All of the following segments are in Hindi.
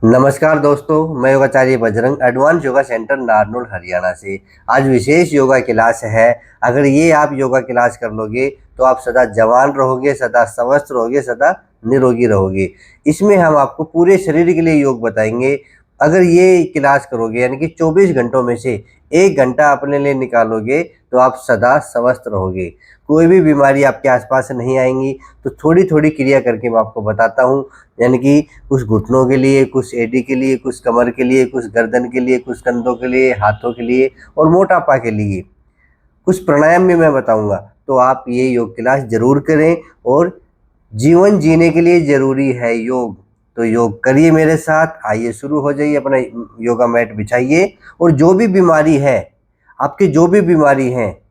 नमस्कार दोस्तों, मैं योगाचार्य बजरंग एडवांस योगा सेंटर नारनौल हरियाणा से। आज विशेष योगा क्लास है। अगर ये आप योगा क्लास कर लोगे तो आप सदा जवान रहोगे, सदा स्वस्थ रहोगे, सदा निरोगी रहोगे। इसमें हम आपको पूरे शरीर के लिए योग बताएंगे। अगर ये क्लास करोगे यानी कि 24 घंटों में से 1 घंटा अपने लिए निकालोगे तो आप सदा स्वस्थ रहोगे। कोई भी बीमारी आपके आसपास नहीं आएंगी। तो थोड़ी थोड़ी क्रिया करके मैं आपको बताता हूँ, यानी कि कुछ घुटनों के लिए, कुछ एडी के लिए, कुछ कमर के लिए, कुछ गर्दन के लिए, कुछ कंधों के लिए, हाथों के लिए और मोटापा के लिए कुछ प्राणायाम भी मैं बताऊंगा। तो आप ये योग क्लास जरूर करें और जीवन जीने के लिए जरूरी है योग। तो योग करिए मेरे साथ। आइए शुरू हो जाइए, अपना योगा मैट बिछाइए और जो भी बीमारी है, आपकी जो भी बीमारी है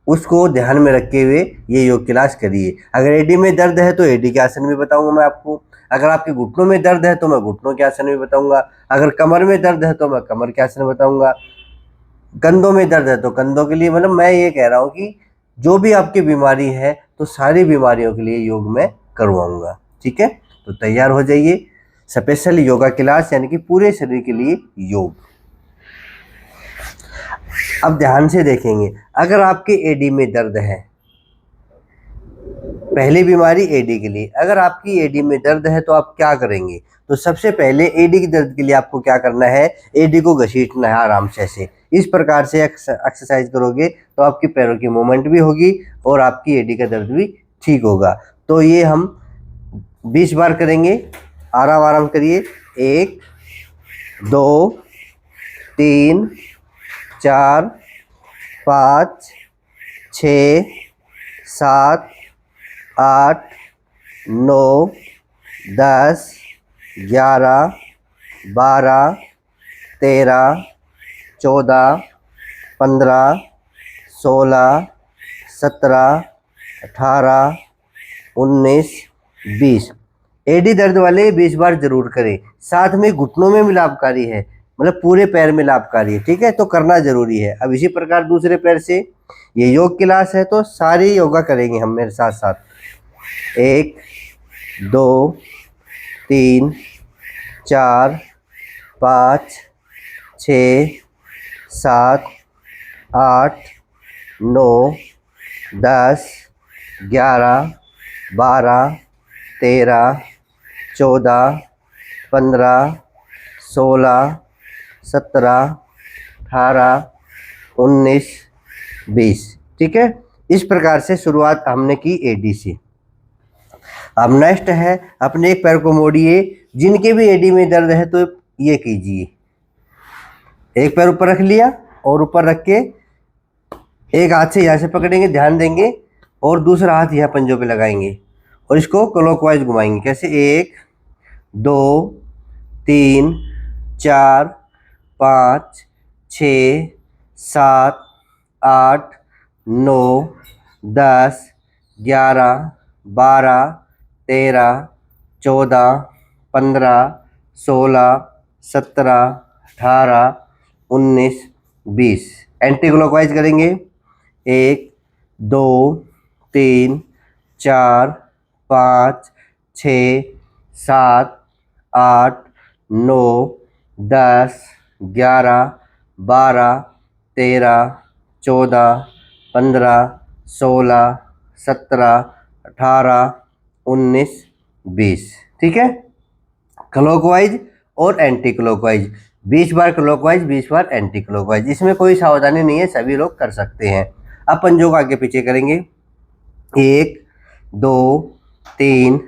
उसको ध्यान में रखते हुए ये योग क्लास करिए। अगर एडी में दर्द है तो एडी के आसन भी बताऊंगा मैं आपको। अगर आपके घुटनों में दर्द है तो मैं घुटनों के आसन भी बताऊंगा। अगर कमर में दर्द है तो मैं कमर के आसन बताऊंगा। कंधों में दर्द है तो कंधों के लिए, मतलब मैं ये कह रहा हूँ कि जो भी आपकी बीमारी है तो सारी बीमारियों के लिए योग मैं करवाऊंगा। ठीक है, तो तैयार हो जाइए। स्पेशल योगा क्लास यानी कि पूरे शरीर के लिए योग। अब ध्यान से देखेंगे। अगर आपके एडी में दर्द है, पहली बीमारी एडी के लिए, अगर आपकी एडी में दर्द है तो आप क्या करेंगे? तो सबसे पहले एडी के दर्द के लिए आपको क्या करना है? एडी को घसीटना है आराम से। ऐसे इस प्रकार से एक्सरसाइज करोगे तो आपकी पैरों की मूवमेंट भी होगी और आपकी एडी का दर्द भी ठीक होगा। तो ये हम 20 बार करेंगे। आराम आराम करिए। 1 2 3 4 5 6 7 8 9 10 11 12 13 14 15 16 17 18 19 20। एडी दर्द वाले 20 बार जरूर करें। साथ में घुटनों में भी लाभकारी है, मतलब पूरे पैर में लाभकारी है। ठीक है, तो करना जरूरी है। अब इसी प्रकार दूसरे पैर से, ये योग क्लास है तो सारी योगा करेंगे हम मेरे साथ साथ। 1 2 3 4 5 6 7 8 9 10 11 12 13 14 15 16 17 18 19 20। ठीक है, इस प्रकार से शुरुआत हमने की एडी से। अब नेक्स्ट है, अपने एक पैर को मोड़िए। जिनके भी एडी में दर्द है तो ये कीजिए। एक पैर ऊपर रख लिया और ऊपर रख के एक हाथ से यहाँ से पकड़ेंगे, ध्यान देंगे, और दूसरा हाथ यहाँ पंजों पे लगाएंगे और इसको क्लॉकवाइज घुमाएंगे। कैसे? 1 2 3 4 5 6 7 8 9 10 11 12 13 14 15 16 17 18 19 20। एंटी क्लॉकवाइज करेंगे। 1 2 3 4 5 6 7 8 9 10 11 12 13 14 15 16 17 18 19 20। ठीक है, क्लॉकवाइज और एंटी क्लॉकवाइज। 20 बार क्लॉकवाइज, 20 बार एंटी क्लॉकवाइज। इसमें कोई सावधानी नहीं है, सभी लोग कर सकते हैं। अब पंजों को आगे पीछे करेंगे। 1 2 3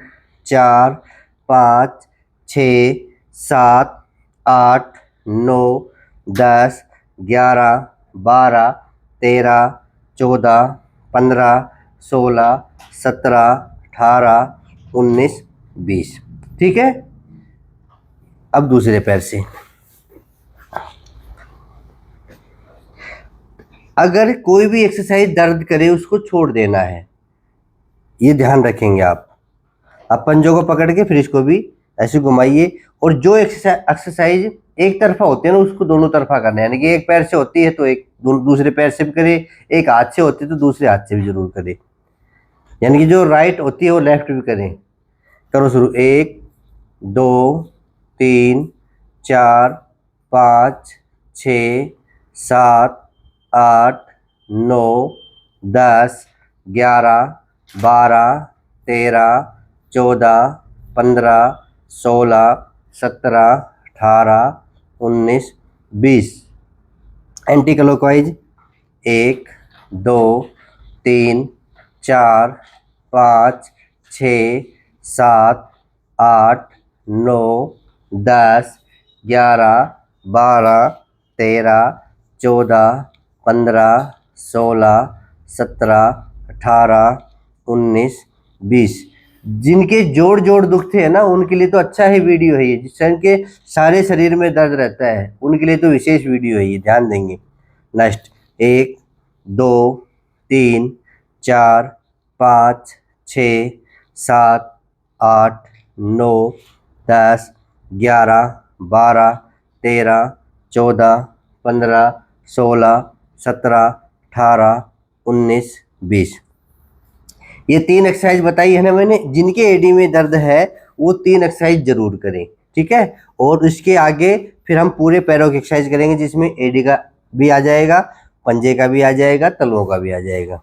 4 5 6 7 8 9 10 11 12 13 14 15 16 17 18 19 20। ठीक है, अब दूसरे पैर से। अगर कोई भी एक्सरसाइज दर्द करे उसको छोड़ देना है, ये ध्यान रखेंगे आप। अब पंजों को पकड़ के फिर इसको भी ऐसे घुमाइए। और जो एक्सरसाइज एक तरफा होती है ना, उसको दोनों तरफा करना है। यानी कि एक पैर से होती है तो एक दूसरे पैर से भी करे, एक हाथ से होती है तो दूसरे हाथ से भी जरूर करे। यानी कि जो राइट होती है वो लेफ्ट भी करें। करो शुरू। 1 2 3 4 5 6 7 8 9 10 11 12 13 14 15 16 17 18 19 20। Anti clockwise 1 2 3 4 5 6 7 8 9 10 11 12 13 14 15 16 17 18 19 20। जिनके जोड़ जोड़ दुखते हैं ना उनके लिए तो अच्छा ही वीडियो है ये। जिनके सारे शरीर में दर्द रहता है उनके लिए तो विशेष वीडियो है ये, ध्यान देंगे। नेक्स्ट 1 2 3 4 5 6 7 8 9 10 11 12 13 14 15 16 17 18 19 20। ये 3 एक्सरसाइज बताई है ना मैंने। जिनके एडी में दर्द है वो 3 एक्सरसाइज जरूर करें, ठीक है। और उसके आगे फिर हम पूरे पैरों की एक्सरसाइज करेंगे जिसमें एडी का भी आ जाएगा, पंजे का भी आ जाएगा, तलवों का भी आ जाएगा।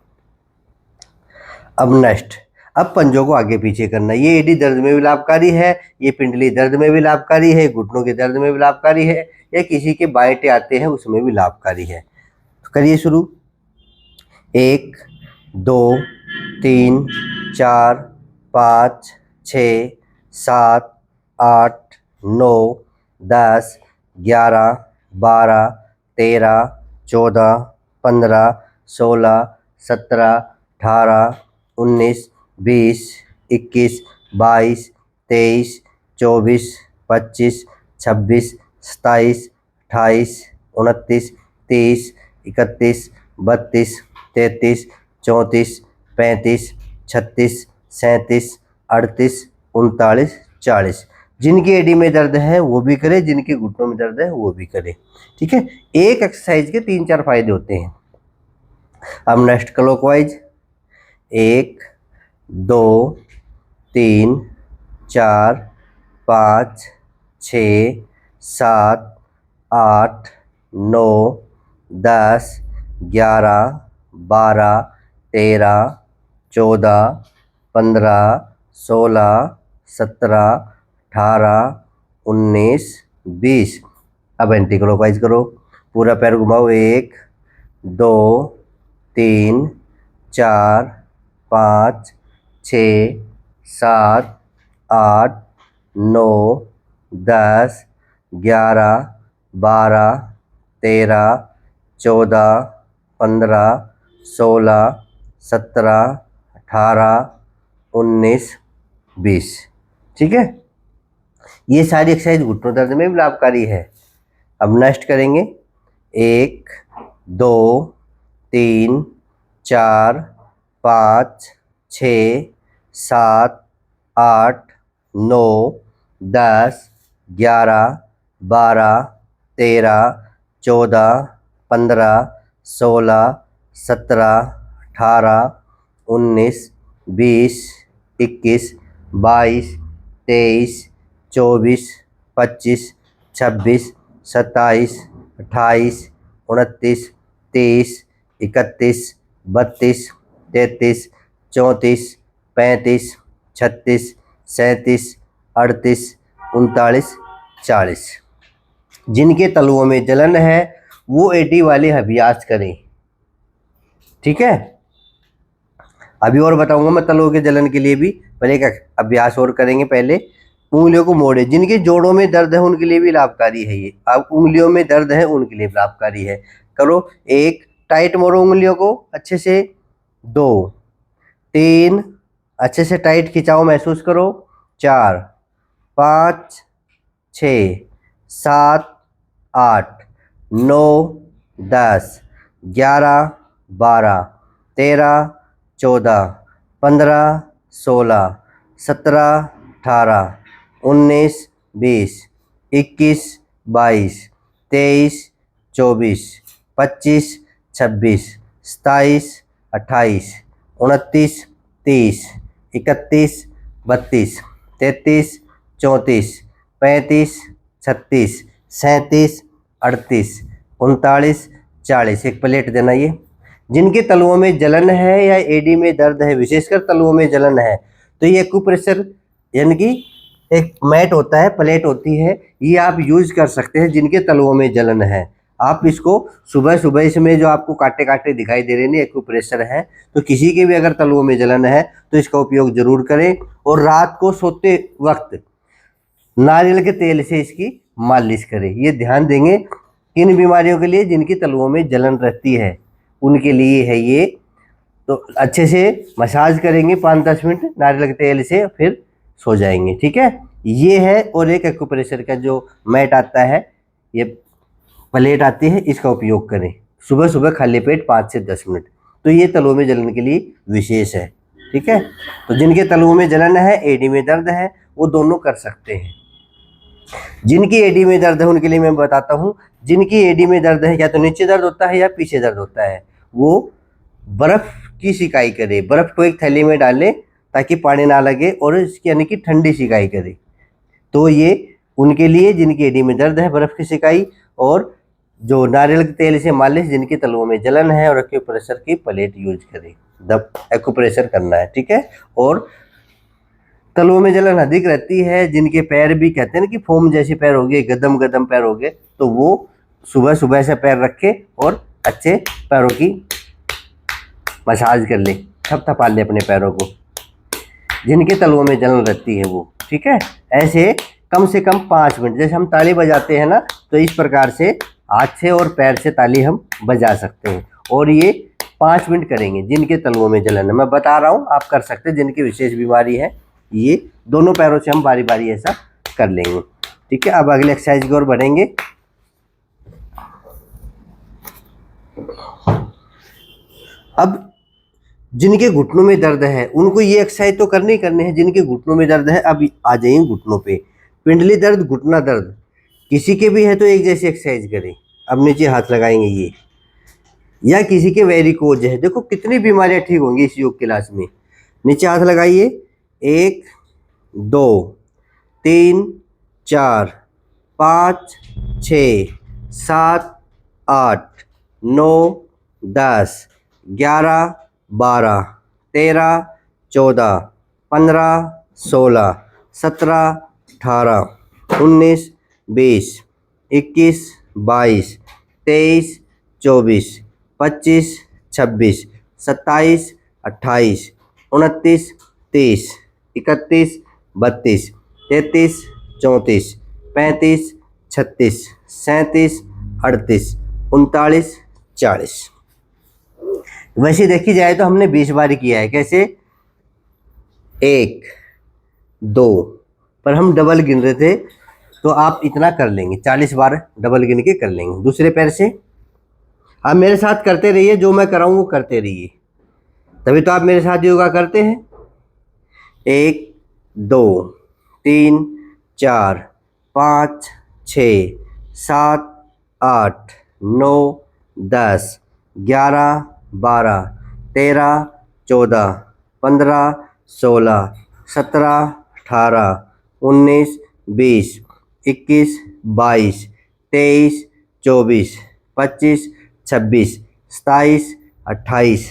अब नेक्स्ट, अब पंजों को आगे पीछे करना। ये एडी दर्द में भी लाभकारी है, ये पिंडली दर्द में भी लाभकारी है, घुटनों के दर्द में भी लाभकारी है, या किसी के बाएंटे आते हैं उसमें भी लाभकारी है। तो करिए शुरू। 1 2 3 4 5 6 7 8 9 10 11 12 13 14 15 16 17 18 19 20 21 22 23 24 25 26 27 28 29 30 31 32 33 34 35 36 37 38 39 40। जिनकी एडी में दर्द है वो भी करे, जिनके घुटनों में दर्द है वो भी करे, ठीक है। एक एक्सरसाइज के 3-4 फायदे होते हैं। अब नेक्स्ट क्लॉकवाइज 1 2 3 4 5 6 7 8 9 10 11 12 13 14 15 16 17 18 19 20। अब एंटी क्लॉकवाइज करो, पूरा पैर घुमाओ। 1 2 3 4 5 6 7 8 9 10 11 12 13 14 15 16 17 18 19 20, ठीक है। ये सारी एक्सरसाइज घुटनों दर्द में भी लाभकारी है। अब नेक्स्ट करेंगे 1 2 3 4 5 6 7 8 9 10 11 12 13 14 15 16 17 18 19 20 21 22 23 24 25 26 27 28 29 30 31 32 33 34 35 36 37 38 39 40। जिनके तलुओं में जलन है वो एडी वाले अभ्यास करें, ठीक है। अभी और बताऊंगा मैं तलुओं के जलन के लिए भी, पर एक अभ्यास और करेंगे पहले। उंगलियों को मोड़े। जिनके जोड़ों में दर्द है उनके लिए भी लाभकारी है ये। अब उंगलियों में दर्द है उनके लिए लाभकारी है। करो। 1 टाइट मोड़ो उंगलियों को अच्छे से। 2 3 अच्छे से टाइट खिंचाओ, महसूस करो। 4 5 6 7 8 9 10 11 12 13 14 15 16 17 18 19 20 21 22 23 24 25 26 27 28 29 30 31 32 33 34 35 36 37, 38, 39, 40। एक प्लेट देना। ये जिनके तलुओं में जलन है या एडी में दर्द है, विशेषकर तलुओं में जलन है, तो ये एक्यूप्रेशर यानी कि एक मैट होता है, प्लेट होती है, ये आप यूज कर सकते हैं जिनके तलुओं में जलन है। आप इसको सुबह सुबह, इसमें जो आपको कांटे कांटे दिखाई दे रहे हैं एक्यूप्रेशर है, तो किसी के भी अगर तलुओं में जलन है तो इसका उपयोग जरूर करें। और रात को सोते वक्त नारियल के तेल से इसकी मालिश करें। ये ध्यान देंगे किन बीमारियों के लिए, जिनकी तलुओं में जलन रहती है उनके लिए है ये। तो अच्छे से मसाज करेंगे 5-10 मिनट नारियल के तेल से, फिर सो जाएंगे। ठीक है, ये है। और एक एक्यूप्रेशर का जो मैट आता है, ये प्लेट आती है, इसका उपयोग करें सुबह सुबह खाली पेट 5 से 10 मिनट। तो ये तलुओं में जलन के लिए विशेष है। ठीक है, तो जिनके तलुओं में जलन है, एडी में दर्द है, वो दोनों कर सकते हैं। जिनकी एडी में दर्द है उनके लिए मैं बताता हूँ। जिनकी एडी में दर्द है, या तो नीचे दर्द होता है या पीछे दर्द होता है, वो बर्फ की सिकाई करे। बर्फ को एक थैली में डालें ताकि पानी ना लगे, और इसकी यानी कि ठंडी सिकाई करे। तो ये उनके लिए जिनकी एडी में दर्द है, बर्फ की सिकाई, और जो नारियल के तेल से मालिश जिनके तलुओं में जलन है, और एक्यूप्रेशर की प्लेट यूज करें। दब एक्यूप्रेशर करना है। ठीक है, और तलुओं में जलन अधिक रहती है, जिनके पैर भी कहते हैं ना कि फोम जैसे पैर हो गए, गदम गदम पैर हो गए, तो वो सुबह सुबह से पैर रखे और अच्छे पैरों की मसाज कर ले, थपथपा ले अपने पैरों को, जिनके तलुओं में जलन रहती है वो। ठीक है, ऐसे कम से कम 5 मिनट, जैसे हम ताली बजाते हैं ना, तो इस प्रकार से हाथ से और पैर से ताली हम बजा सकते हैं। और ये 5 मिनट करेंगे जिनके तलुओं में जलन है। मैं बता रहा हूँ, आप कर सकते हैं जिनकी विशेष बीमारी है। ये दोनों पैरों से हम बारी बारी ऐसा कर लेंगे। ठीक है, अब अगले एक्सरसाइज की ओर बढ़ेंगे। अब जिनके घुटनों में दर्द है उनको ये एक्सरसाइज तो करने ही करने हैं। जिनके घुटनों में दर्द है, अब आ जाइए घुटनों पे। पिंडली दर्द, घुटना दर्द किसी के भी है तो एक जैसी एक्सरसाइज करें। अब नीचे हाथ लगाएंगे ये, या किसी के वेरिकोज है, देखो कितनी बीमारियां ठीक होंगी इस योग क्लास में। नीचे हाथ लगाइए, 1, 2, 3, 4, 5, 6, 7, 8, 9, 10, 11, 12, 13, 14, 15, 16, 17, 18, 19, 20, 21, 22, 23, 24, 25, 26, 27, 28, 29, 30, 31, 32, 33, 34, 35, 36, 37, 38, 39, 40। वैसे देखी जाए तो हमने 20 बार किया है। कैसे? 1, 2, पर हम डबल गिन रहे थे, तो आप इतना कर लेंगे, 40 बार डबल गिन के कर लेंगे। दूसरे पैर से आप मेरे साथ करते रहिए, जो मैं कराऊँ वो करते रहिए, तभी तो आप मेरे साथ योगा करते हैं। 1, 2, 3, 4, 5, 6, 7, 8, 9, 10, 11, 12, 13, 14, 15, 16, 17, 18, 19, 20, 21, 22, 23, 24, 25, 26, 27, 28,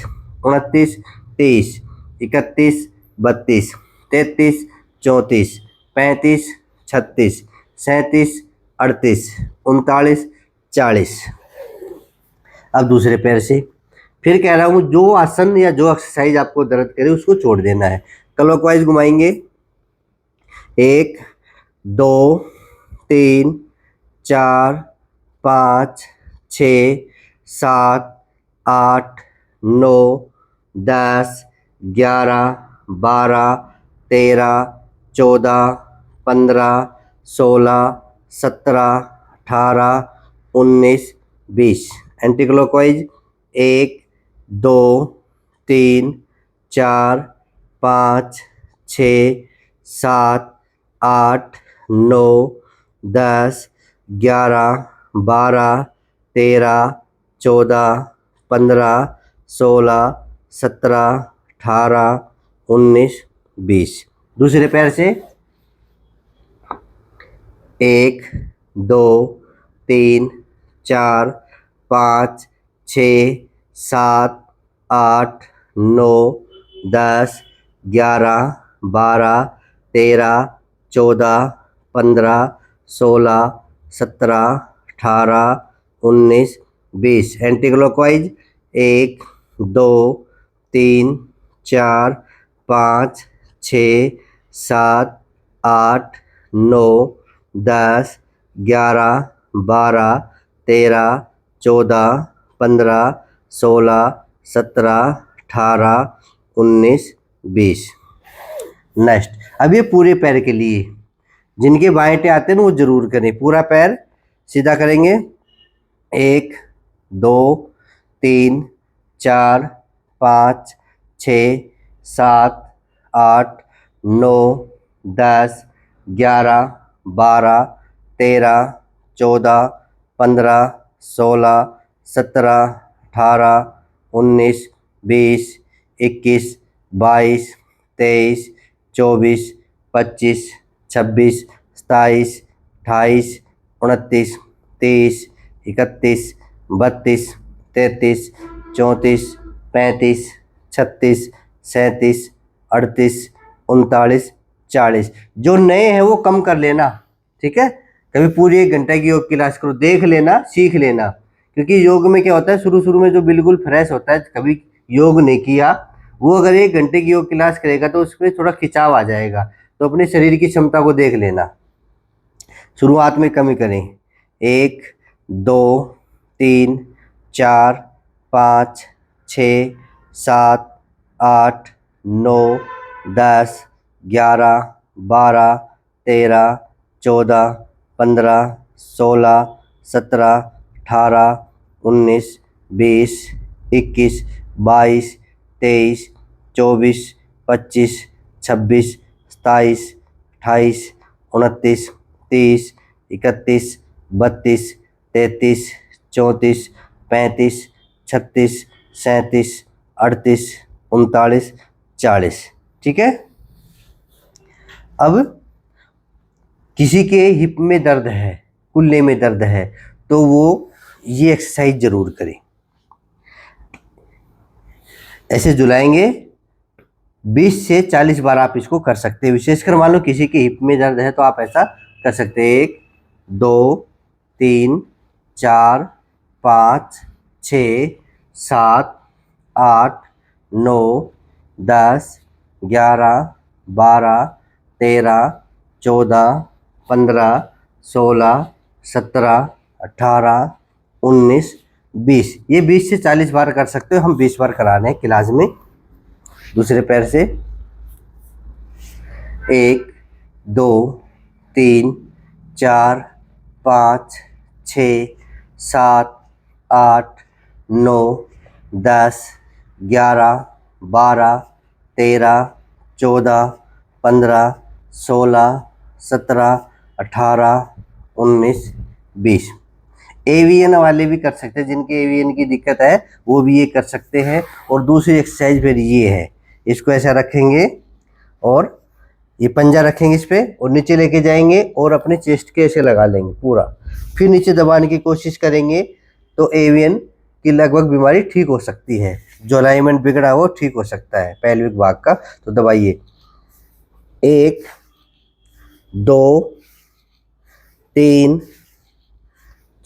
29, 30, 31, 32, 33, 34, 35, 36, 37, 38, 39, 40। अब दूसरे पैर से फिर कह रहा हूँ, जो आसन या जो एक्सरसाइज आपको दर्द करे उसको छोड़ देना है। क्लॉकवाइज घुमाएंगे, 1, 2, 3, 4, 5, 6, 7, 8, 9, 10, 11, 12, 13, 14, 15, 16, 17, 18, 19, 20। Anti clockwise 1, 2, 3, 4, 5, 6, 7, 8, 9, 10, 11, 12, 13, 14, 15, 16, 17, 18, 19, 20। दूसरे पैर से 1, 2, 3 4 5 6 7 8 9 10 11 12 13 14 15 16 17 18 19 20 एंटी क्लॉकवाइज 1 2 3 4 5 6 7 8 9 10 11 12 13 14 15 16 17 18 19 20। नेक्स्ट, अब ये पूरे पैर के लिए जिनके बाएं आते हैं ना वो जरूर करें। पूरा पैर सीधा करेंगे। 1 2 3 4 5 6 7 8 9 10 11 12 13 14 15 16 17 18 19 20 21 22 23 24 25 26 27 28 29 30 31 32 33 34 35 36 37 38 39 40। जो नए हैं वो कम कर लेना, ठीक है। कभी पूरी 1 घंटे की योग क्लास करो, देख लेना, सीख लेना। क्योंकि योग में क्या होता है, शुरू शुरू में जो बिल्कुल फ्रेश होता है, कभी योग नहीं किया, वो अगर 1 घंटे की योग क्लास करेगा तो उसमें थोड़ा खिंचाव आ जाएगा। तो अपने शरीर की क्षमता को देख लेना। शुरुआत में कमी करें। 1 2 3 4 5 6 7 8 9 10 11 12 13 14 15 16 17 18 19 20 21 22 23 24 25 26 27 28 29 30 31 32 33 34 35 36 37 38 39 40। ठीक है। अब किसी के हिप में दर्द है, कुल्ले में दर्द है, तो वो ये एक्सरसाइज जरूर करें। ऐसे झुलाएंगे, 20 से 40 बार आप इसको कर सकते हैं। विशेषकर मान लो किसी के हिप में दर्द है तो आप ऐसा कर सकते हैं। 1 2 3 4 5 6 7 8 9 10 11 12 13 14 15 16 17 18 19 20। ये 20 से 40 बार कर सकते हो। हम 20 बार करा रहे हैं क्लास में। दूसरे पैर से 1 2 3 4 5 6 7 8 9 10 11 12 13 14 15 16 17 18 19 20। एवीएन वाले भी कर सकते हैं, जिनके एवीएन की दिक्कत है वो भी ये कर सकते हैं। और दूसरी एक्सरसाइज फिर ये है, इसको ऐसा रखेंगे और ये पंजा रखेंगे इस पे और नीचे लेके जाएंगे और अपने चेस्ट के ऐसे लगा लेंगे पूरा। फिर नीचे दबाने की कोशिश करेंगे तो एवीएन की लगभग बीमारी ठीक हो सकती है। जो अलाइनमेंट बिगड़ा हो ठीक हो सकता है पैल्विक भाग का। तो दबाइए। 1 2 3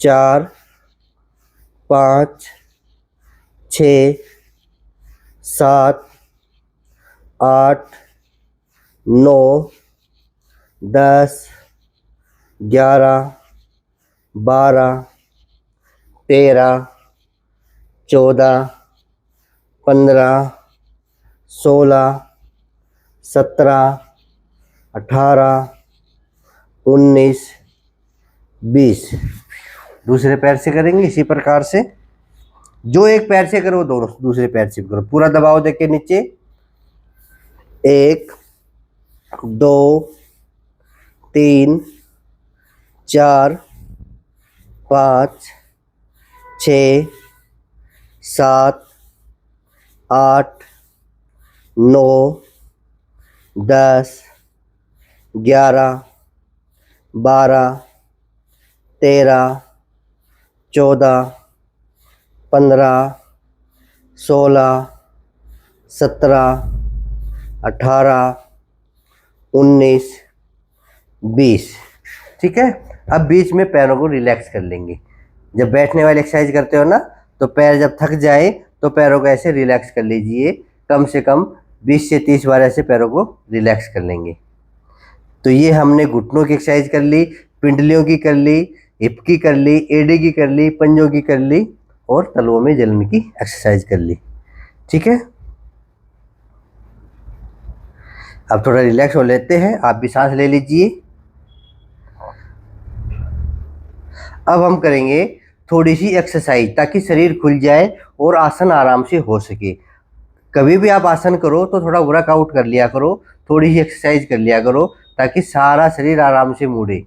4 5 6 7 8 9 10 11 12 13 14 15 16 17 18 19 20। दूसरे पैर से करेंगे इसी प्रकार से। जो एक पैर से करो दोनों दूसरे पैर से करो। पूरा दबाव देके नीचे। 1 2 3 4 5 6 7 8 9 10 11 12 13 14, 15, 16, 17, 18, 19, 20। ठीक है। अब बीच में पैरों को रिलैक्स कर लेंगे। जब बैठने वाली एक्सरसाइज करते हो ना, तो पैर जब थक जाए तो पैरों को ऐसे रिलैक्स कर लीजिए। कम से कम 20 से 30 बार ऐसे पैरों को रिलैक्स कर लेंगे। तो ये हमने घुटनों की एक्सरसाइज कर ली, पिंडलियों की कर ली, हिप की कर ली, एडी की कर ली, पंजों की कर ली और तलवों में जलन की एक्सरसाइज कर ली। ठीक है। अब थोड़ा रिलैक्स हो लेते हैं, आप भी सांस ले लीजिए। अब हम करेंगे थोड़ी सी एक्सरसाइज ताकि शरीर खुल जाए और आसन आराम से हो सके। कभी भी आप आसन करो तो थोड़ा वर्कआउट कर लिया करो, थोड़ी सी एक्सरसाइज कर लिया करो ताकि सारा शरीर आराम से मुड़े।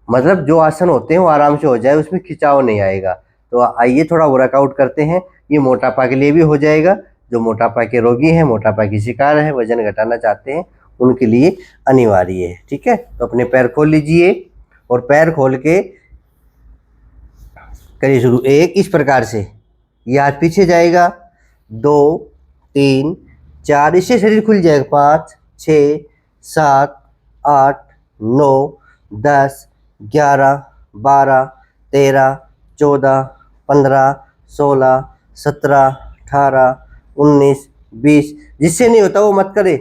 मतलब जो आसन होते हैं वो आराम से हो जाए, उसमें खिंचाव नहीं आएगा। तो आइए थोड़ा वर्कआउट करते हैं। ये मोटापा के लिए भी हो जाएगा। जो मोटापा के रोगी हैं, मोटापा की शिकार है, वजन घटाना चाहते हैं, उनके लिए अनिवार्य है। ठीक है। तो अपने पैर खोल लीजिए और पैर खोल के करिए शुरू। एक, इस प्रकार से ये हाथ पीछे जाएगा। 2, 3, 4, इससे शरीर खुल जाएगा। 5, 6, 7, 8, 9, 10, 11, 12, 13, 14, 15, 16, 17, 18, 19, 20। जिससे नहीं होता वो मत करे।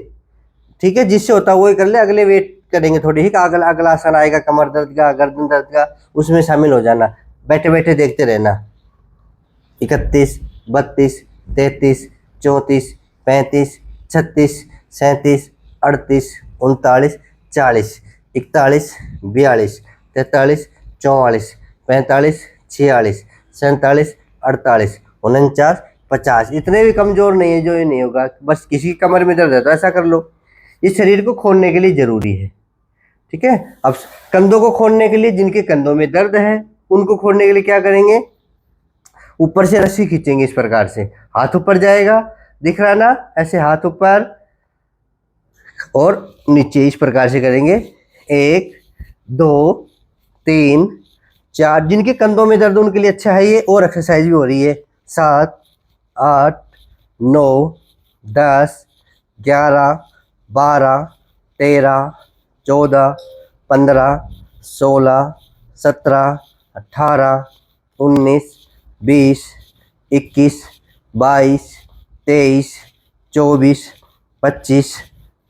ठीक है। जिससे होता वो ही कर ले। अगले वेट करेंगे थोड़ी ही, अगला अगला आसन आएगा कमर दर्द का, गर्दन दर्द का, उसमें शामिल हो जाना। बैठे बैठे देखते रहना। 31, 32, 33, 34, 35, 36, 37, 38, 39, 40, 41, 42, 43, 44, 45, 46, 47, 48, 49, 50। इतने भी कमजोर नहीं है जो ये नहीं होगा। बस किसी की कमर में दर्द है तो ऐसा कर लो। इस शरीर को खोलने के लिए जरूरी है। ठीक है। अब कंधों को खोलने के लिए, जिनके कंधों में दर्द है उनको खोलने के लिए क्या करेंगे, ऊपर से रस्सी खींचेंगे। इस प्रकार से हाथ ऊपर जाएगा, दिख रहा ना, ऐसे हाथ ऊपर और नीचे इस प्रकार से करेंगे। 1, 2, 3, 4। जिनके कंधों में दर्द उनके लिए अच्छा है ये, और एक्सरसाइज भी हो रही है। 7, 8, 9, 10, 11, 12, 13, 14, 15, 16, 17, 18, 19, 20, 21, 22, 23, 24, 25,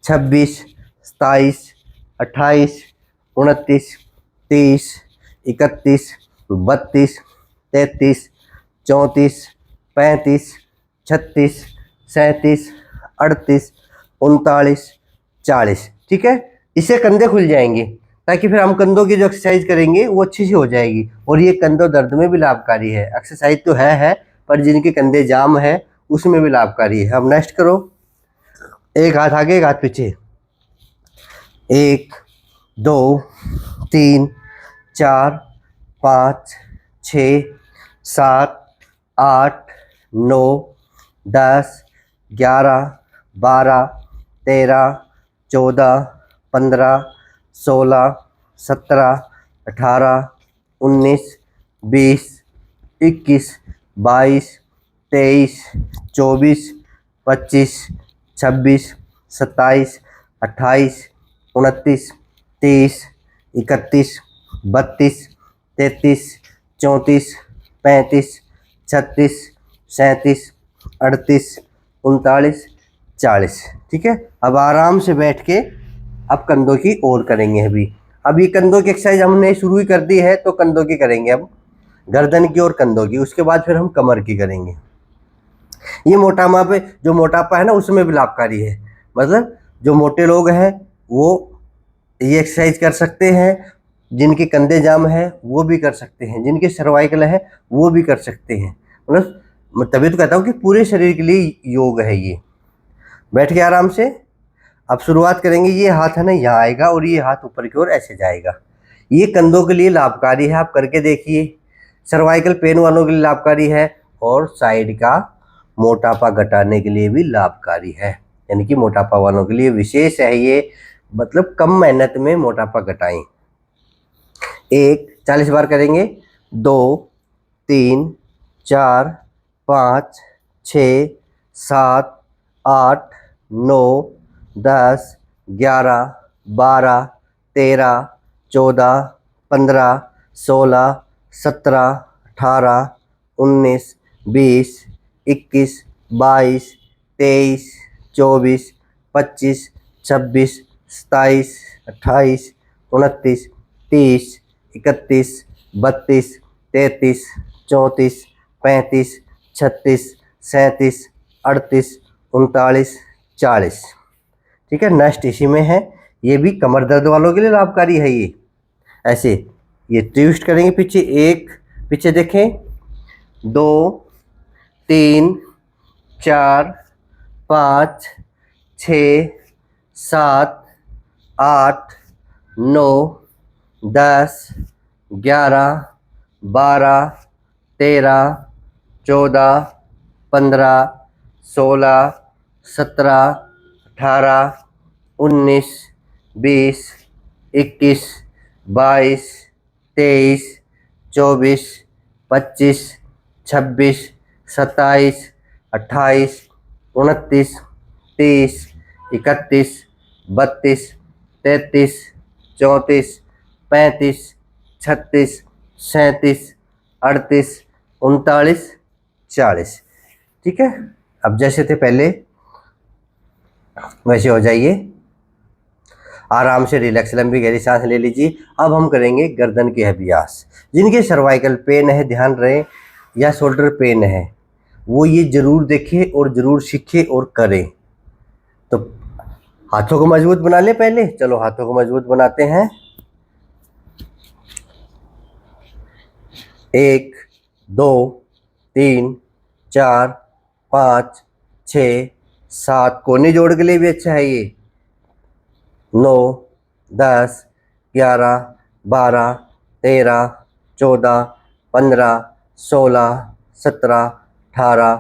26, 27, 28, 29, 30, 31, 32, 33, 34, 35, 36, 37, 38, 39, 40। ठीक है। इससे कंधे खुल जाएंगे ताकि फिर हम कंधों की जो एक्सरसाइज करेंगे वो अच्छी से हो जाएगी। और ये कंधों दर्द में भी लाभकारी है। एक्सरसाइज तो है पर जिनके कंधे जाम है उसमें भी लाभकारी है। अब नेक्स्ट करो। एक हाथ आगे, एक हाथ पीछे। 1, 2, 3, 4, 5, 6, 7, 8, 9, 10, 11, 12, 13, 14, 15, 16, 17, 18, 19, 20, 21, 22, 23, 24, 25, 26, 27, 28, 29, 30, 31, 32, 33, 34, 35, 36, 37, 38, 39, 40। ठीक है। अब आराम से बैठ के अब कंधों की और करेंगे। अभी कंधों की एक्सरसाइज हमने शुरू ही कर दी है, तो कंधों की करेंगे अब, गर्दन की और कंधों की। उसके बाद फिर हम कमर की करेंगे। ये जो मोटापा है ना उसमें भी लाभकारी है। मतलब जो मोटे लोग हैं वो ये एक्सरसाइज कर सकते हैं, जिनके कंधे जाम है वो भी कर सकते हैं, जिनके सर्वाइकल है वो भी कर सकते हैं। मतलब तभी तो कहता हूँ कि पूरे शरीर के लिए योग है ये। बैठ के आराम से अब शुरुआत करेंगे। ये हाथ है ना यहाँ आएगा और ये हाथ ऊपर की ओर ऐसे जाएगा। ये कंधों के लिए लाभकारी है, आप करके देखिए। सर्वाइकल पेन वालों के लिए लाभकारी है और साइड का मोटापा घटाने के लिए भी लाभकारी है। यानी कि मोटापा वालों के लिए विशेष है ये। मतलब कम मेहनत में मोटापा घटाएं। 1, 40 बार करेंगे। 2, 3 4 5 6 7 8 9 10 11 12 13 14 15 16 17 18 19 20 21 22 23 24 25 26 27 28 29 30 31 32 33 34 35 36 37 38 39 40। ठीक है, नेक्स्ट इसी में है, ये भी कमर दर्द वालों के लिए लाभकारी है। ये ऐसे ये ट्विस्ट करेंगे पीछे, एक पीछे देखें, 2 3 4 5 6 7 8 9 10 11 12 13 14 15 16 17 18 19 20 21 22 23 24 25 26 27 28 29 30 31 32 33 34 35 36 37 38 39 40। ठीक है, अब जैसे थे पहले वैसे हो जाइए, आराम से रिलैक्स, लंबी गहरी सांस ले लीजिए। अब हम करेंगे गर्दन के अभ्यास। जिनके सर्वाइकल पेन है, ध्यान रहे, या शोल्डर पेन है, वो ये जरूर देखें और जरूर सीखें और करें। तो हाथों को मजबूत बना ले पहले, चलो हाथों को मजबूत बनाते हैं। 1 2 3 4 5 6 7, कोने जोड़ के लिए भी अच्छा है ये, 9 10 11 12 13 14 15 16 17 18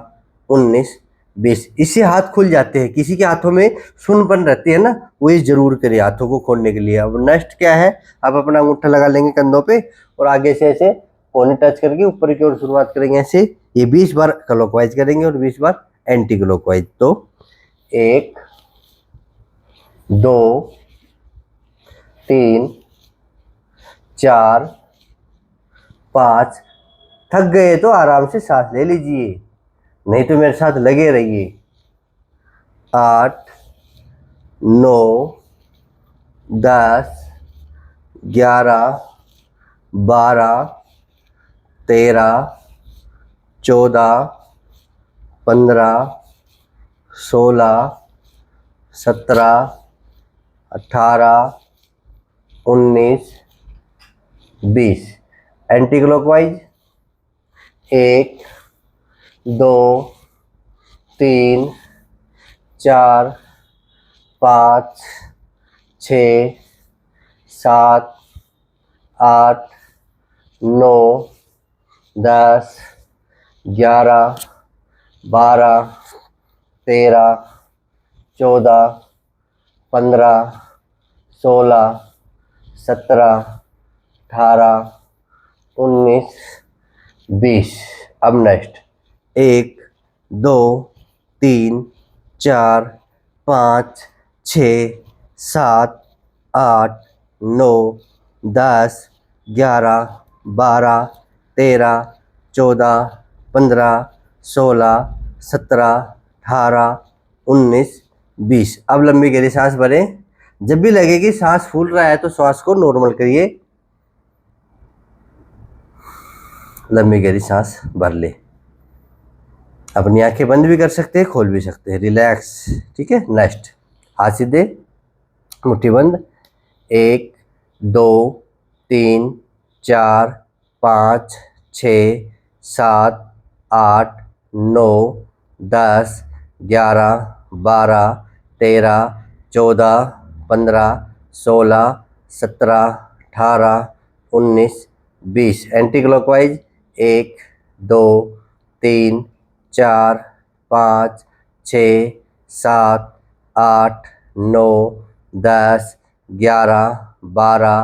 19 20। इससे हाथ खुल जाते हैं। किसी के हाथों में सुनपन रहती है ना, वो ये जरूर करिए हाथों को खोलने के लिए। अब नेक्स्ट क्या है, आप अपना अंगूठा लगा लेंगे कंधों पे और आगे से ऐसे कोने टच करके ऊपर की ओर शुरुआत करेंगे ऐसे। ये 20 बार क्लॉकवाइज करेंगे और 20 बार एंटी क्लॉकवाइज। तो 1 2 3 4 5, थक गए तो आराम से सांस ले लीजिए, नहीं तो मेरे साथ लगे रहिए। 8 9 10 11 12 13 14 15 16 17 18 19 20। Anti clockwise 1 2 3 4 5 6 7 8 9 10 11 12 13 14 15 16 17 18 19 20। अब नेक्स्ट 1 2 3 4 5 6 7 8 9 10 11 12 13 14 15 16 17 18 19 20। अब लंबी गहरी सांस भरें। जब भी लगे कि सांस फूल रहा है तो श्वास को नॉर्मल करिए, लंबी गहरी सांस भर ले। अपनी आंखें बंद भी कर सकते हैं, खोल भी सकते हैं, रिलैक्स। ठीक है, नेक्स्ट हाथ सीधे, मुट्ठी बंद। 1 2 3 4 5 6 7 8 9 10 11 12 13 14 15 16 17 18 19 20। Anti clockwise 1 2 3 4 5 6 7 8 9 10 11 12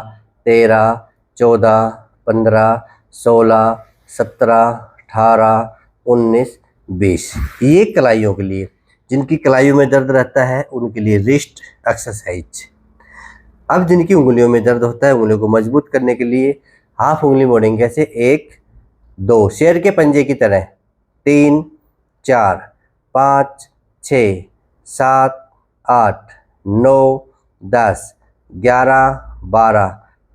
13 14 15 16 17, 18, 19, 20। ये कलाइयों के लिए, जिनकी कलाइयों में दर्द रहता है उनके लिए रिस्ट एक्सरसाइज। अब जिनकी उंगलियों में दर्द होता है उंगलियों को मजबूत करने के लिए हाफ उंगली मोड़ेंगे। कैसे? 1, 2, शेर के पंजे की तरह, 3, 4, 5, 6, 7, 8, 9, 10, 11, 12,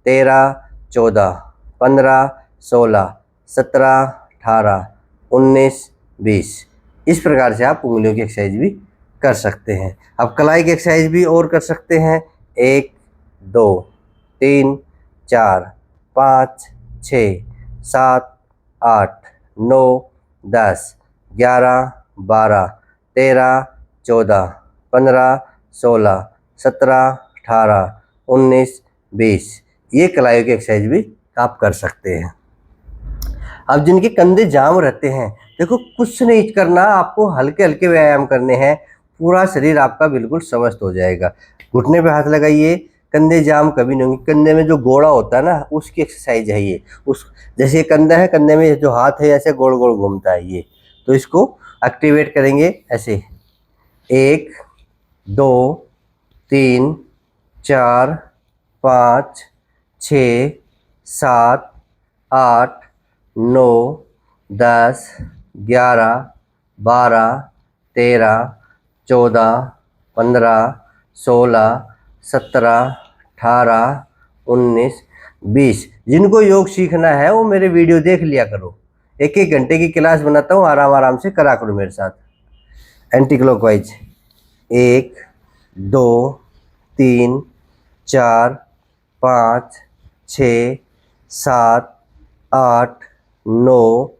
13, 14, 15, 16, 17, 18, 19, 20। इस प्रकार से आप उंगलियों की एक्सरसाइज भी कर सकते हैं। अब कलाई की एक्सरसाइज भी और कर सकते हैं। 1, 2, 3, 4, 5, 6, 7, 8, 9, 10, 11, 12, 13, 14, 15, 16, 17, 18, 19, 20। ये कलाइयों की एक्सरसाइज भी आप कर सकते हैं। अब जिनके कंधे जाम रहते हैं, देखो कुछ नहीं करना, आपको हल्के हल्के व्यायाम करने हैं, पूरा शरीर आपका बिल्कुल स्वस्थ हो जाएगा। घुटने पे हाथ लगाइए, कंधे जाम कभी नहीं होंगे। कंधे में जो गोड़ा होता है ना, उसकी एक्सरसाइज है ये। उस जैसे कंधा है, कंधे में जो हाथ है ऐसे गोल गोल घूमता है ये, तो इसको एक्टिवेट करेंगे ऐसे। 1, 2, 3, 4, 5, 6, 7, 8, 9, 10, 11, 12, 13, 14, 15, 16, 17, 18, 19, 20। जिनको योग सीखना है वो मेरे वीडियो देख लिया करो। 1-1 घंटे की क्लास बनाता हूँ, आराम आराम से करा करो मेरे साथ। Anti clockwise 1, 2, 3, 4, 5, 6, 7, 8, 9,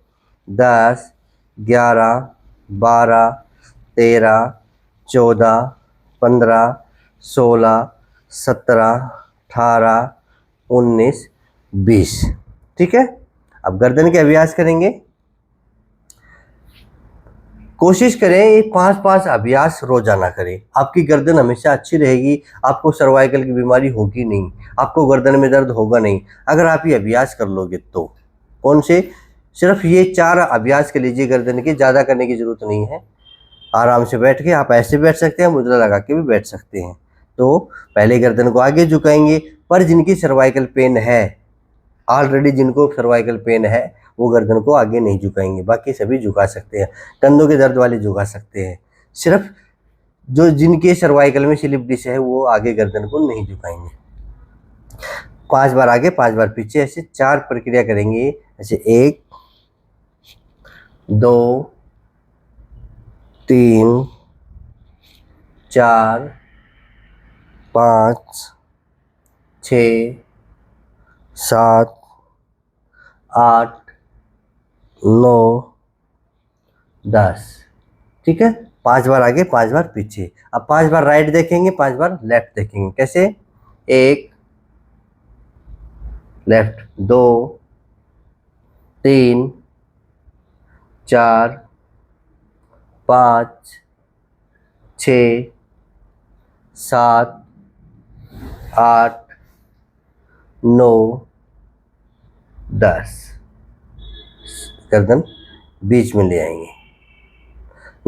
10, 11, 12, 13, 14, 15, 16, 17, 18, 19, 20। ठीक है। अब गर्दन के अभ्यास करेंगे। कोशिश करें ये 5-5 अभ्यास रोजाना करें, आपकी गर्दन हमेशा अच्छी रहेगी, आपको सर्वाइकल की बीमारी होगी नहीं, आपको गर्दन में दर्द होगा नहीं अगर आप ये अभ्यास कर लोगे तो। कौन से? सिर्फ ये 4 अभ्यास कर लीजिए गर्दन के, ज़्यादा करने की ज़रूरत नहीं है। आराम से बैठ के, आप ऐसे बैठ सकते हैं, मुद्रा लगा के भी बैठ सकते हैं। तो पहले गर्दन को आगे झुकाएंगे, पर जिनकी सर्वाइकल पेन है, ऑलरेडी जिनको सर्वाइकल पेन है वो गर्दन को आगे नहीं झुकाएंगे, बाकी सभी झुका सकते हैं। कंधों के दर्द वाले झुका सकते हैं, सिर्फ जो जिनके सर्वाइकल में स्लिप डिस्क है वो आगे गर्दन को नहीं झुकाएंगे। 5 बार आगे, 5 बार पीछे, ऐसे 4 प्रक्रिया करेंगे। ऐसे 1, 2, 3, 4, 5, 6, 7, 8, 9, 10। ठीक है। 5 बार आगे, 5 बार पीछे। अब 5 बार राइट देखेंगे, 5 बार लेफ्ट देखेंगे। कैसे? 1, लेफ्ट, 2, 3, 4, 5, 6, 7, 8, 9, 10। गर्दन बीच में ले आएंगे।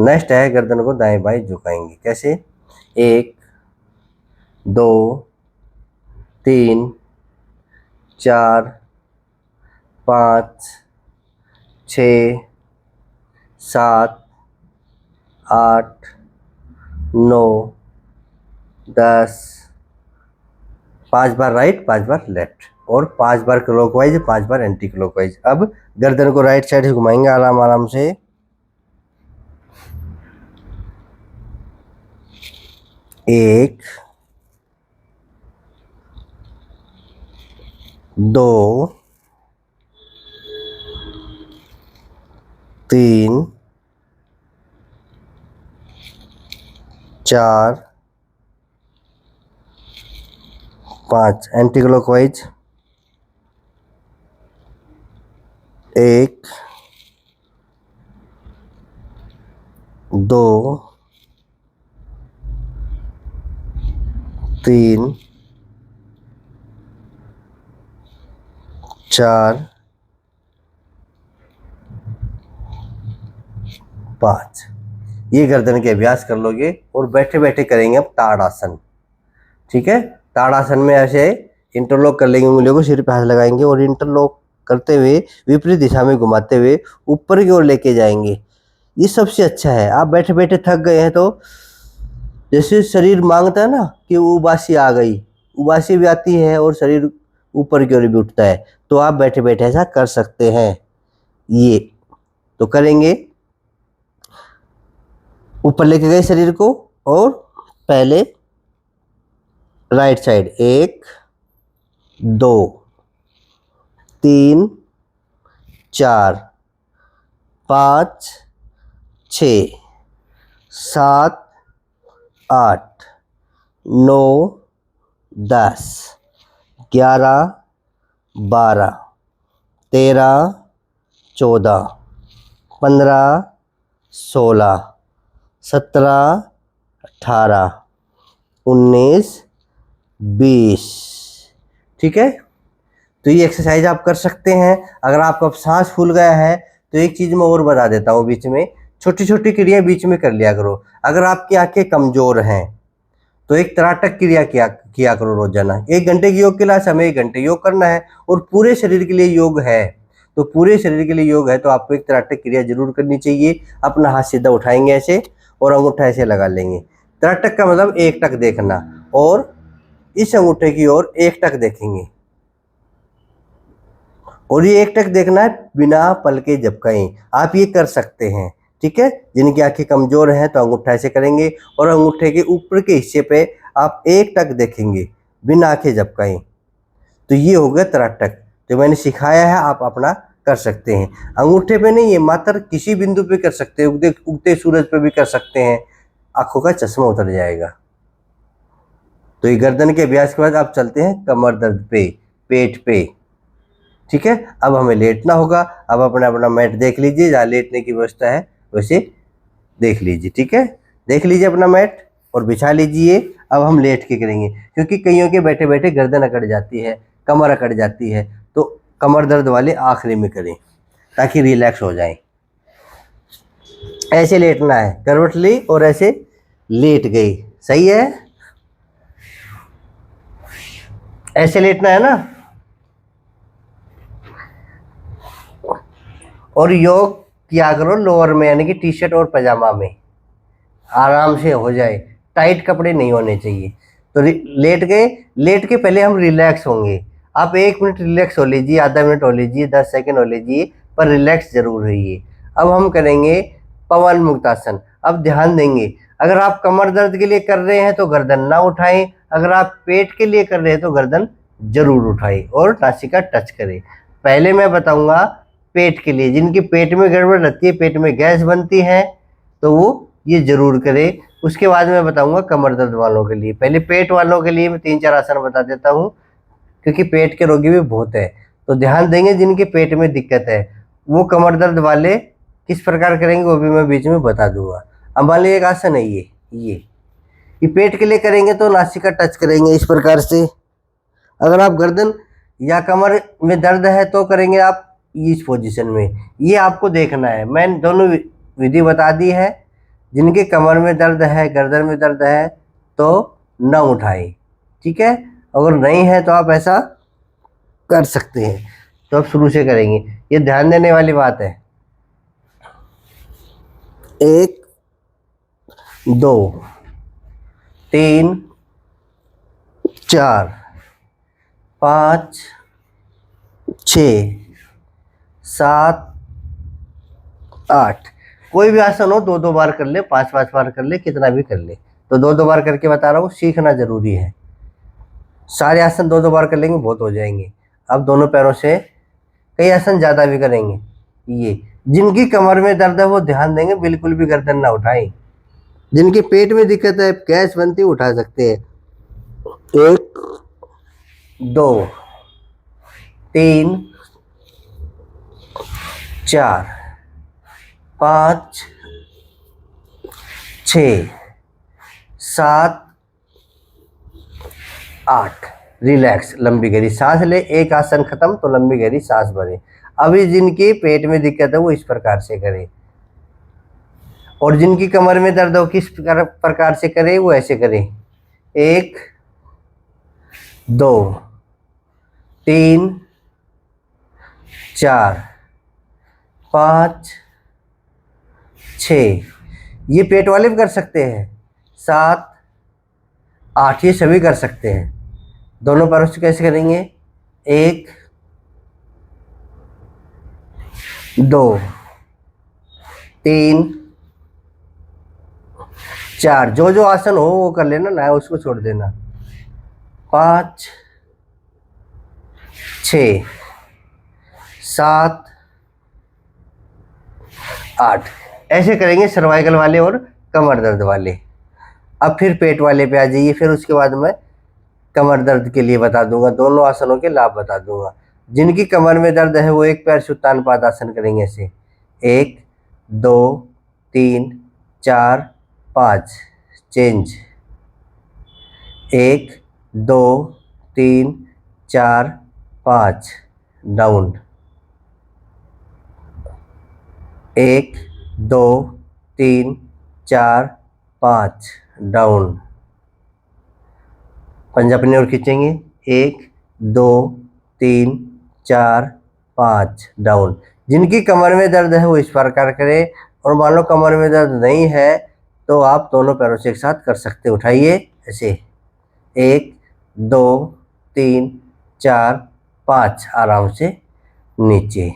नेक्स्ट है गर्दन को दाएं बाएं झुकाएंगे। कैसे? 1, 2, 3, 4, 5, 6, 7, 8, 9, 10। 5 बार राइट, 5 बार लेफ्ट, और 5 बार क्लॉकवाइज, 5 बार एंटी क्लॉकवाइज। अब गर्दन को राइट साइड घुमाएंगे आराम आराम से। 1, 2, 3, 4, 5 एंटी क्लॉकवाइज। 1, 2, 3, 4, 5। ये गर्दन के अभ्यास कर लोगे और बैठे बैठे करेंगे अब ताड़ासन। ठीक है, ताड़ासन में ऐसे इंटरलॉक कर लेंगे उंगलियों को, सिर पे हाथ लगाएंगे और इंटरलॉक करते हुए विपरीत दिशा में घुमाते हुए ऊपर की ओर लेके जाएंगे। ये सबसे अच्छा है। आप बैठे बैठे थक गए हैं तो जैसे शरीर मांगता है ना कि उबासी आ गई, उबासी भी आती है और शरीर ऊपर की ओर भी उठता है, तो आप बैठे बैठे ऐसा कर सकते हैं। ये तो करेंगे, ऊपर लेके गए शरीर को और पहले राइट साइड 1 2 3 4 5 6 7 8 9 10 11 12 13 14 15 16 17 18 19 20। ठीक है, तो ये एक्सरसाइज आप कर सकते हैं। अगर आपका सांस फूल गया है तो एक चीज मैं और बता देता हूँ, बीच में छोटी छोटी क्रिया बीच में कर लिया करो। अगर आपकी आंखें कमजोर हैं तो एक त्राटक क्रिया किया करो रोजाना। 1 घंटे की योग क्लास, हमें 1 घंटे योग करना है और पूरे शरीर के लिए योग है, तो पूरे शरीर के लिए योग है तो आपको एक त्राटक क्रिया जरूर करनी चाहिए। अपना हाथ सीधा उठाएंगे ऐसे और अंगूठा ऐसे लगा लेंगे। त्राटक का मतलब एक टक देखना और इस अंगूठे की ओर एक टक देखेंगे और ये एक टक देखना है बिना पल के झपकाएं। आप ये कर सकते हैं। ठीक है, जिनकी आंखें कमजोर हैं तो अंगूठा ऐसे करेंगे और अंगूठे के ऊपर के हिस्से पे आप एक टक देखेंगे बिना आंखें झपकाएं। तो ये हो गया त्राटक, जो मैंने सिखाया है आप अपना कर सकते हैं। अंगूठे पे नहीं है, मात्र किसी बिंदु पे कर सकते हैं। उगते सूरज पे भी कर सकते हैं, आंखों का चश्मा उतर जाएगा। तो ये गर्दन के अभ्यास के बाद आप चलते हैं कमर दर्द पे, पेट पे। ठीक है, अब हमें लेटना होगा। अब अपना अपना मैट देख लीजिए, जहाँ लेटने की व्यवस्था है वैसे देख लीजिए। ठीक है, देख लीजिए अपना मैट और बिछा लीजिए। अब हम लेट के करेंगे, क्योंकि कईयों के बैठे बैठे गर्दन अकड़ जाती है, कमर अकड़ जाती है, तो कमर दर्द वाले आखिरी में करें ताकि रिलैक्स हो जाए। ऐसे लेटना है, करवट ली और ऐसे लेट गई, सही है। ऐसे लेटना है ना। और योग किया करो लोअर में, यानी कि टी शर्ट और पजामा में, आराम से हो जाए। टाइट कपड़े नहीं होने चाहिए। तो लेट गए, लेट के पहले हम रिलैक्स होंगे। आप 1 मिनट रिलैक्स हो लीजिए, आधा मिनट हो लीजिए, 10 सेकंड हो लीजिए, पर रिलैक्स जरूर रहिए। अब हम करेंगे पवन मुक्तासन। अब ध्यान देंगे, अगर आप कमर दर्द के लिए कर रहे हैं तो गर्दन ना उठाएं, अगर आप पेट के लिए कर रहे हैं तो गर्दन जरूर उठाएं और नासिका टच करें। पहले मैं बताऊंगा पेट के लिए, जिनकी पेट में गड़बड़ रहती है, पेट में गैस बनती है, तो वो ये जरूर करें। उसके बाद मैं बताऊंगा कमर दर्द वालों के लिए। पहले पेट वालों के लिए मैं 3-4 आसन बता देता हूँ, क्योंकि पेट के रोगी भी बहुत है, तो ध्यान देंगे। जिनके पेट में दिक्कत है वो कमर दर्द वाले किस प्रकार करेंगे वो भी मैं बीच में बता दूंगा। अब मान लीजिए एक आसन है ये पेट के लिए करेंगे तो नासिका टच करेंगे इस प्रकार से। अगर आप गर्दन या कमर में दर्द है तो करेंगे आप इस पोजीशन में। ये आपको देखना है, मैंने दोनों विधि बता दी है। जिनके कमर में दर्द है, गर्दन में दर्द है तो न उठाएं। ठीक है, अगर नहीं है तो आप ऐसा कर सकते हैं। तो अब शुरू से करेंगे, ये ध्यान देने वाली बात है। 1 2 3 4 5 6 7 8। कोई भी आसन हो 2-2 बार कर ले, 5-5 बार कर ले, कितना भी कर ले। तो 2-2 बार करके बता रहा हूँ, सीखना जरूरी है। सारे आसन 2-2 बार कर लेंगे बहुत हो जाएंगे। अब दोनों पैरों से कई आसन ज़्यादा भी करेंगे। ये जिनकी कमर में दर्द है वो ध्यान देंगे, बिल्कुल भी गर्दन ना उठाएं। जिनके पेट में दिक्कत है, गैस बनती है, उठा सकते हैं। 1 2 3 4 5 6 7 8। रिलैक्स, लंबी गहरी सांस ले। एक आसन खत्म तो लंबी गहरी सांस भरे। अभी जिनके पेट में दिक्कत है वो इस प्रकार से करें। और जिनकी कमर में दर्द हो किस प्रकार से करें, वो ऐसे करें। 1 2 3 4 5 6, ये पेट वाले भी कर सकते हैं। 7 8, ये सभी कर सकते हैं। दोनों पैरों से कैसे करेंगे? 1 2 3 4, जो जो आसन हो वो कर लेना, ना उसको छोड़ देना। 5 6 7 8, ऐसे करेंगे सर्वाइकल वाले और कमर दर्द वाले। अब फिर पेट वाले पे आ जाइए। फिर उसके बाद मैं कमर दर्द के लिए बता दूंगा, दोनों आसनों के लाभ बता दूंगा। जिनकी कमर में दर्द है वो एक पैर से उत्तान पादासन करेंगे ऐसे। 1 2 3 4 5, चेंज। 1 2 3 4 5, डाउन। 1 2 3 4 5, डाउन। पंजा अपनी ओर खींचेंगे। 1 2 3 4 5, डाउन। जिनकी कमर में दर्द है वो इस प्रकार करें, और मान लो कमर में दर्द नहीं है तो आप दोनों पैरों से एक साथ कर सकते हैं। उठाइए ऐसे। 1 2 3 4 5, आराम से नीचे।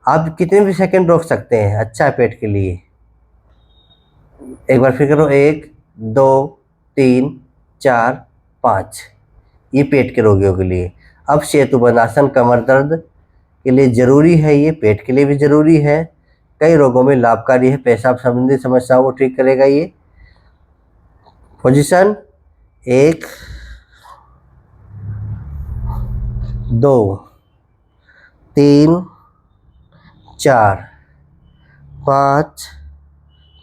आप कितने भी सेकंड रोक सकते हैं, अच्छा है पेट के लिए। एक बार फिर करो। 1 2 3 4 5, ये पेट के रोगियों के लिए। अब सेतुबंध आसन कमर दर्द के लिए जरूरी है, ये पेट के लिए भी जरूरी है, कई रोगों में लाभकारी है। पेशाब संबंधी समस्याओं को ठीक करेगा ये। पोजीशन 1 2 3 4 5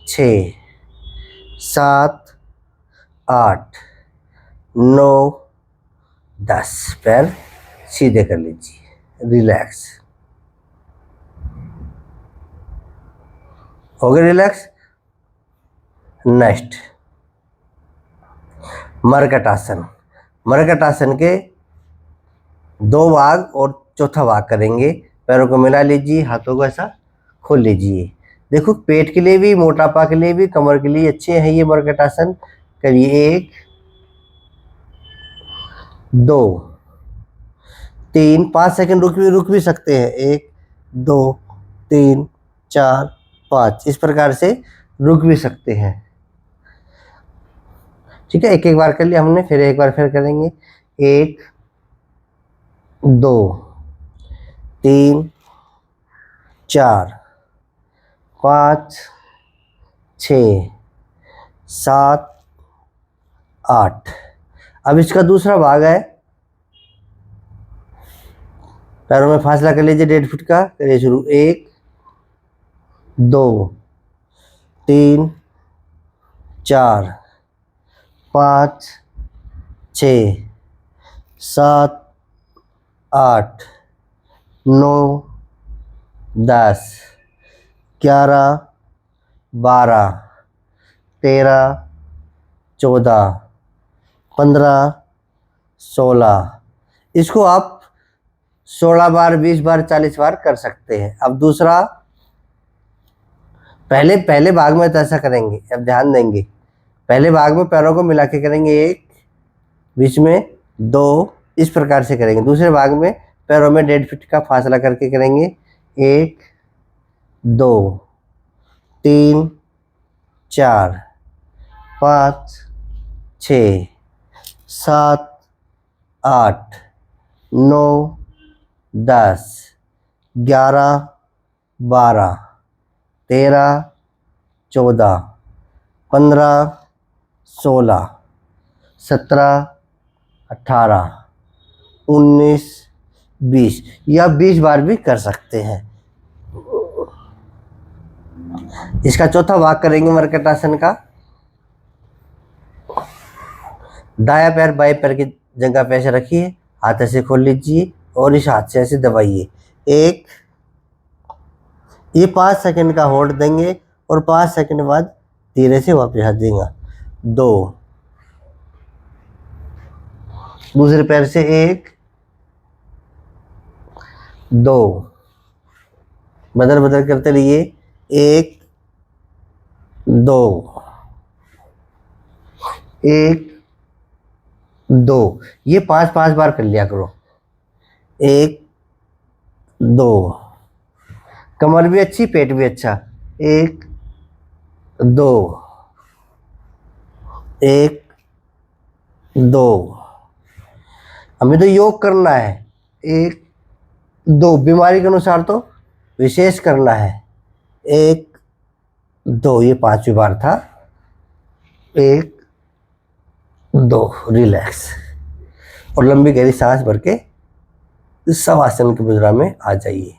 6 7 8 9 10, पैर सीधे कर लीजिए, रिलैक्स। हो गया रिलैक्स। नेक्स्ट मरकट आसन। मरकट आसन के 2 भाग और चौथा भाग करेंगे। पैरों को मिला लीजिए, हाथों को ऐसा खोल लीजिए। देखो पेट के लिए भी, मोटापा के लिए भी, कमर के लिए अच्छे हैं ये मरकट आसन। करिए। 1 2 3 5 सेकंड रुक भी सकते हैं। 1 2 3 4 5, इस प्रकार से रुक भी सकते हैं। ठीक है, एक एक बार कर लिया हमने, फिर एक बार फिर करेंगे। 1 2 3 4 5 6 7 8। अब इसका दूसरा भाग है। पैरों में फासला कर लीजिए 1.5 फुट का। करिए शुरू। 1 2 3 4 5 6 7 8 9 10 11 12 13 14 15 16। इसको आप 16 बार 20 बार 40 बार कर सकते हैं। अब दूसरा, पहले भाग में तो ऐसा करेंगे, अब ध्यान देंगे। पहले भाग में पैरों को मिला के करेंगे 1, बीच में 2, इस प्रकार से करेंगे। दूसरे भाग में पैरों में 1.5 फीट का फासला करके करेंगे। 1 2 3 4 5 6 7 8 9 10 11 12 13 14 15 16 17 18 19 20, या 20 बार भी कर सकते हैं। इसका चौथा भाग करेंगे मरकट आसन का। दाया पैर बाएं पैर की जगह पे ऐसे रखिए, हाथ ऐसे खोल लीजिए और इस हाथ से ऐसे दबाइए। ये 5 सेकंड का होल्ड देंगे और 5 सेकंड बाद धीरे से वापस आ जाएगा। 2, दूसरे पैर से 1 2, बदल बदल करते रहिए। 1 2 1 2, ये 5 बार कर लिया करो। 1 2, कमर भी अच्छी, पेट भी अच्छा। 1 2 1 2, हमें तो योग करना है। 1 2, बीमारी के अनुसार तो विशेष करना है। 1 2, ये 5वीं बार था। 1 2, रिलैक्स, और लंबी गहरी सांस भर के शवासन की मुद्रा में आ जाइए।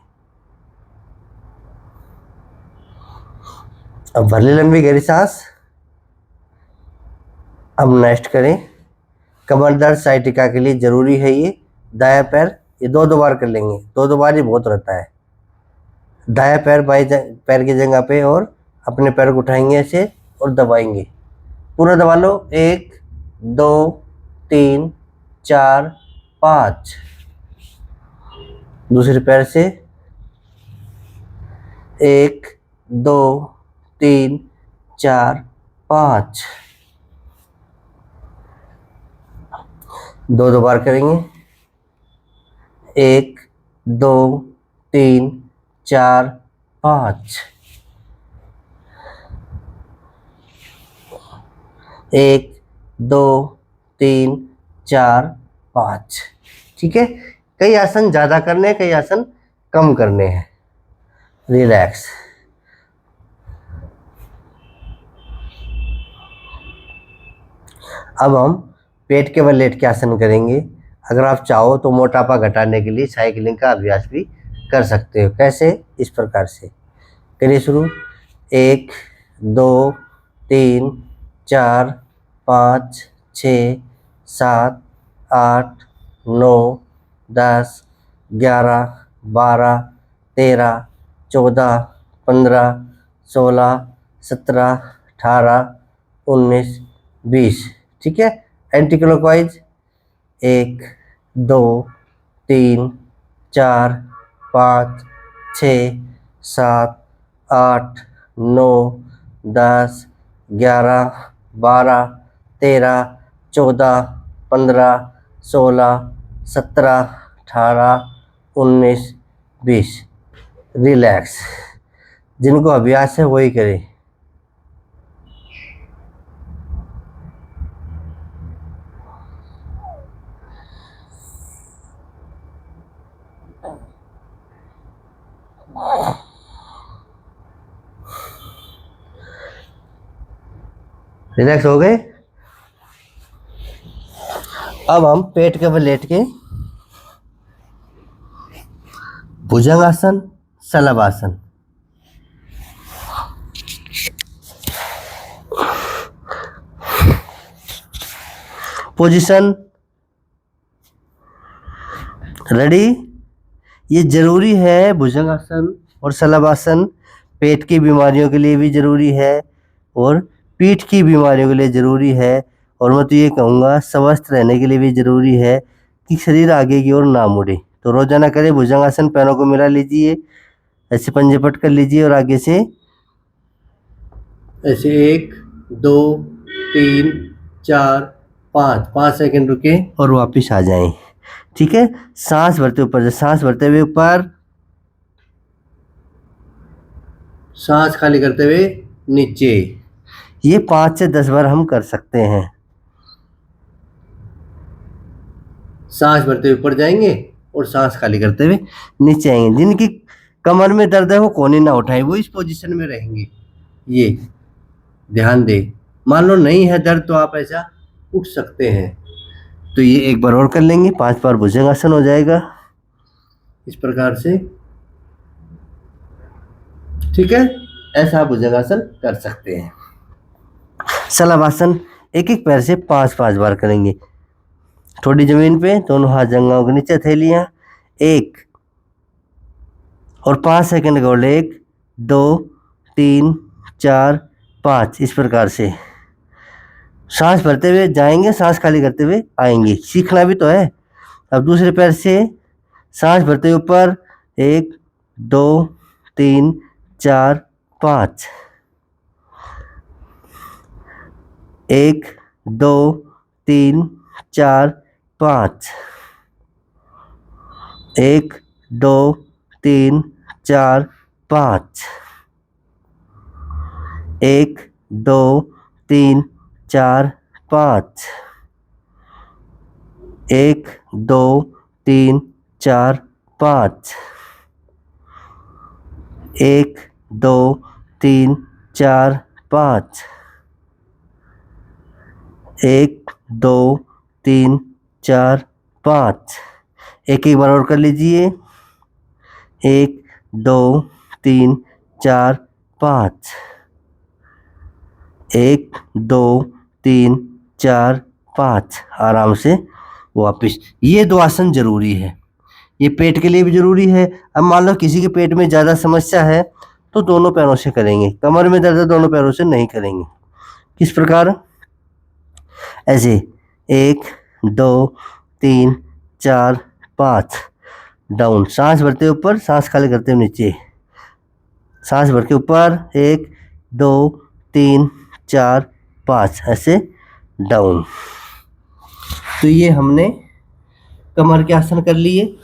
अब भर ली लंबी गहरी सांस। अब नेक्स्ट करें। कमर दर्द साइटिका के लिए जरूरी है ये दायां पैर, ये 2 बार कर लेंगे। 2 बार ही बहुत रहता है। दायां पैर बाएं पैर की जगह पे, और अपने पैर को उठाएंगे ऐसे और दबाएंगे। पूरा दबा लो। 1 2 3 4 5, दूसरे पैर से 1 2 3 4 5, 2 बार करेंगे। 1 2 3 4 5, 1 2 3 4 5। ठीक है, कई आसन ज़्यादा करने हैं, कई आसन कम करने हैं। रिलैक्स। अब हम पेट के बल लेट के आसन करेंगे। अगर आप चाहो तो मोटापा घटाने के लिए साइकिलिंग का अभ्यास भी कर सकते हो। कैसे? इस प्रकार से करिए शुरू। 1 2 3 4 5 6 7 8 9 10 11 12 13 14 15 16 17 18 19 20। ठीक है, एंटी क्लॉकवाइज। 1 2 3 4 5 6 7 8 9 10 11 12 13 14 15 16 17 18 19 20। रिलैक्स। जिनको अभ्यास है वही करें। रिलैक्स हो गए। अब हम पेट के बल लेट के भुजंगासन, शलभासन। Position ready. ये जरूरी है, भुजंगासन और शलभासन पेट की बीमारियों के लिए भी जरूरी है और पीठ की बीमारियों के लिए जरूरी है। और मैं तो ये कहूँगा स्वस्थ रहने के लिए भी जरूरी है कि शरीर आगे की ओर ना मुड़े। तो रोजाना करें भुजंगासन। पैरों को मिला लीजिए, ऐसे पंजे पट कर लीजिए और आगे से ऐसे 1 2 3 4 5 सेकंड रुके और वापस आ जाएं। ठीक है, सांस भरते ऊपर, सांस भरते हुए ऊपर, सांस खाली करते हुए नीचे। ये 5 से 10 बार हम कर सकते हैं। सांस भरते हुए ऊपर जाएंगे और सांस खाली करते हुए नीचे आएंगे। जिनकी कमर में दर्द है वो कोहनी ना उठाए, वो इस पोजीशन में रहेंगे। ये ध्यान दे। मान लो नहीं है दर्द तो आप ऐसा उठ सकते हैं। तो ये एक बार और कर लेंगे। 5 बार भुजंगासन हो जाएगा इस प्रकार से। ठीक है, ऐसा भुजंगासन कर सकते हैं। शलभासन एक एक पैर से 5 बार करेंगे। थोड़ी जमीन पे, दोनों हाथ जंघाओं के नीचे, थैलियां। 1 और 5 सेकंड का होल्ड। 1 2 3 4 5 इस प्रकार से सांस भरते हुए जाएंगे, सांस खाली करते हुए आएंगे। सीखना भी तो है। अब दूसरे पैर से सांस भरते हुए ऊपर 1 2 3 4 5, 1 2 3 4 5, 1 2 3 4 5, 1 2 3 4 5, 1 2 3 4 5, 1 2 3 4 5, 1 2 3 4 5। एक एक बार और कर लीजिए। 1 2 3 4 5, 1 2 3 4 5। आराम से वापस। ये 2 आसन जरूरी है। ये पेट के लिए भी जरूरी है। अब मान लो किसी के पेट में ज़्यादा समस्या है तो दोनों पैरों से करेंगे। कमर में दर्द है, दोनों पैरों से नहीं करेंगे। किस प्रकार? ऐसे 1 2 3 4 5 डाउन। सांस भरते हुए ऊपर, सांस खाली करते हुए नीचे। सांस भर के ऊपर 1 2 3 4 5 ऐसे डाउन। तो ये हमने कमर के आसन कर लिए।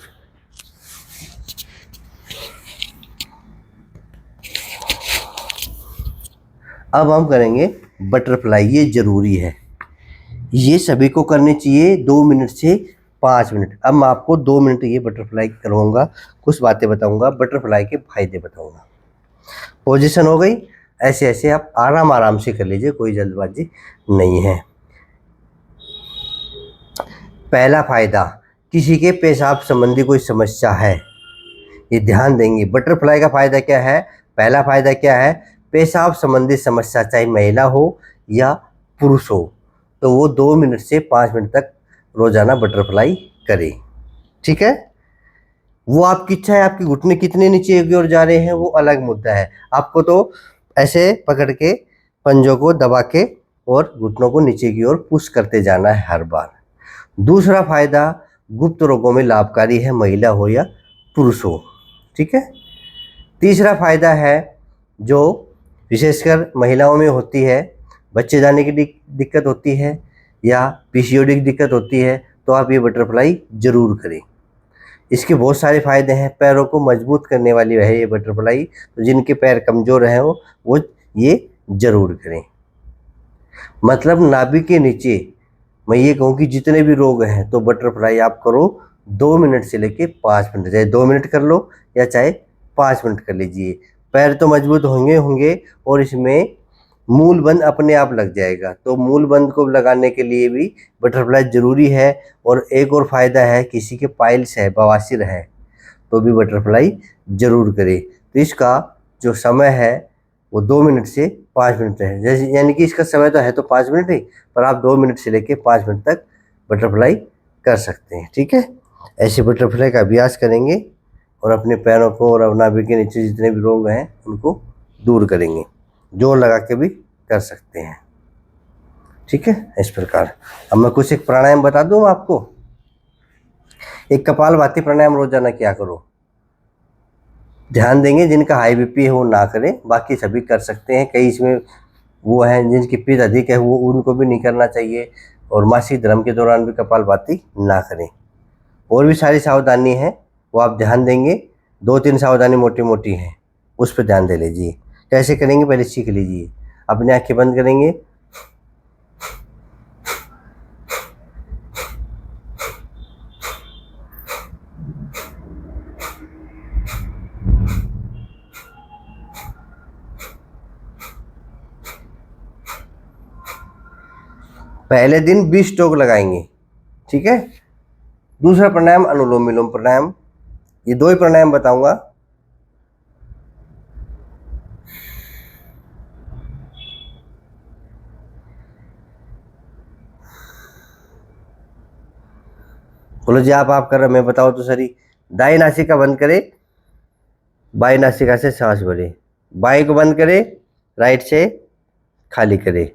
अब हम करेंगे बटरफ्लाई। ये जरूरी है, ये सभी को करनी चाहिए 2 मिनट से 5 मिनट। अब मैं आपको 2 मिनट ये बटरफ्लाई करवाऊंगा, कुछ बातें बताऊंगा, बटरफ्लाई के फायदे बताऊंगा। पोजीशन हो गई। ऐसे ऐसे आप आराम आराम से कर लीजिए, कोई जल्दबाजी नहीं है। पहला फायदा, किसी के पेशाब संबंधी कोई समस्या है, ये ध्यान देंगे। बटरफ्लाई का फायदा क्या है? पहला फायदा क्या है? पेशाब संबंधी समस्या, चाहे महिला हो या पुरुष हो, तो वो 2 मिनट से 5 मिनट तक रोजाना बटरफ्लाई करे। ठीक है। वो आपकी इच्छा है, आपके घुटने कितने नीचे की ओर जा रहे हैं वो अलग मुद्दा है। आपको तो ऐसे पकड़ के पंजों को दबा के और घुटनों को नीचे की ओर पुश करते जाना है हर बार। दूसरा फायदा, गुप्त रोगों में लाभकारी है, महिला हो या पुरुष हो। ठीक है। तीसरा फायदा है जो विशेषकर महिलाओं में होती है, बच्चे जाने की दिक्कत होती है या पीसीओडी की दिक्कत होती है, तो आप ये बटरफ्लाई जरूर करें। इसके बहुत सारे फायदे हैं। पैरों को मजबूत करने वाली है ये बटरफ्लाई, तो जिनके पैर कमज़ोर हैं वो ये जरूर करें। मतलब नाभि के नीचे मैं ये कहूँ कि जितने भी रोग हैं तो बटरफ्लाई आप करो 2 मिनट से लेके 5 मिनट, चाहे 2 मिनट कर लो या चाहे 5 मिनट कर लीजिए। पैर तो मजबूत होंगे और इसमें मूल बंद अपने आप लग जाएगा। तो मूल बंद को लगाने के लिए भी बटरफ्लाई ज़रूरी है। और एक और फ़ायदा है, किसी के पाइल्स है, बवासीर है, तो भी बटरफ्लाई ज़रूर करें। तो इसका जो समय है वो 2 मिनट से 5 मिनट है। जैसे यानी कि इसका समय तो है तो 5 मिनट ही, पर आप 2 मिनट से लेके 5 मिनट तक बटरफ्लाई कर सकते हैं। ठीक है। ऐसे बटरफ्लाई का अभ्यास करेंगे और अपने पैरों को और नाभि के नीचे जितने भी रोग हैं उनको दूर करेंगे। जोर लगा के भी कर सकते हैं। ठीक है। इस प्रकार अब मैं कुछ एक प्राणायाम बता दूं आपको। एक कपालभाति प्राणायाम रोजाना क्या करो। ध्यान देंगे, जिनका हाई बीपी है वो ना करें, बाकी सभी कर सकते हैं। कई इसमें वो हैं जिनकी पित्त अधिक है, वो उनको भी नहीं करना चाहिए। और मासिक धर्म के दौरान भी कपालभाति ना करें। और भी सारी सावधानी है वो आप ध्यान देंगे। 2-3 सावधानी मोटी मोटी हैं, उस पर ध्यान दे लीजिए। कैसे करेंगे पहले सीख लीजिए। अपनी आंखें बंद करेंगे, पहले दिन 20 स्ट्रोक लगाएंगे। ठीक है। दूसरा प्राणायाम अनुलोम विलोम प्राणायाम। ये 2 ही प्राणायाम बताऊंगा। बोलो जी आप कर रहे, मैं बताओ तो सही। दाई नासिका बंद करे, बाई नासिका से सांस भरे। बाई को बंद करे, राइट से खाली करें,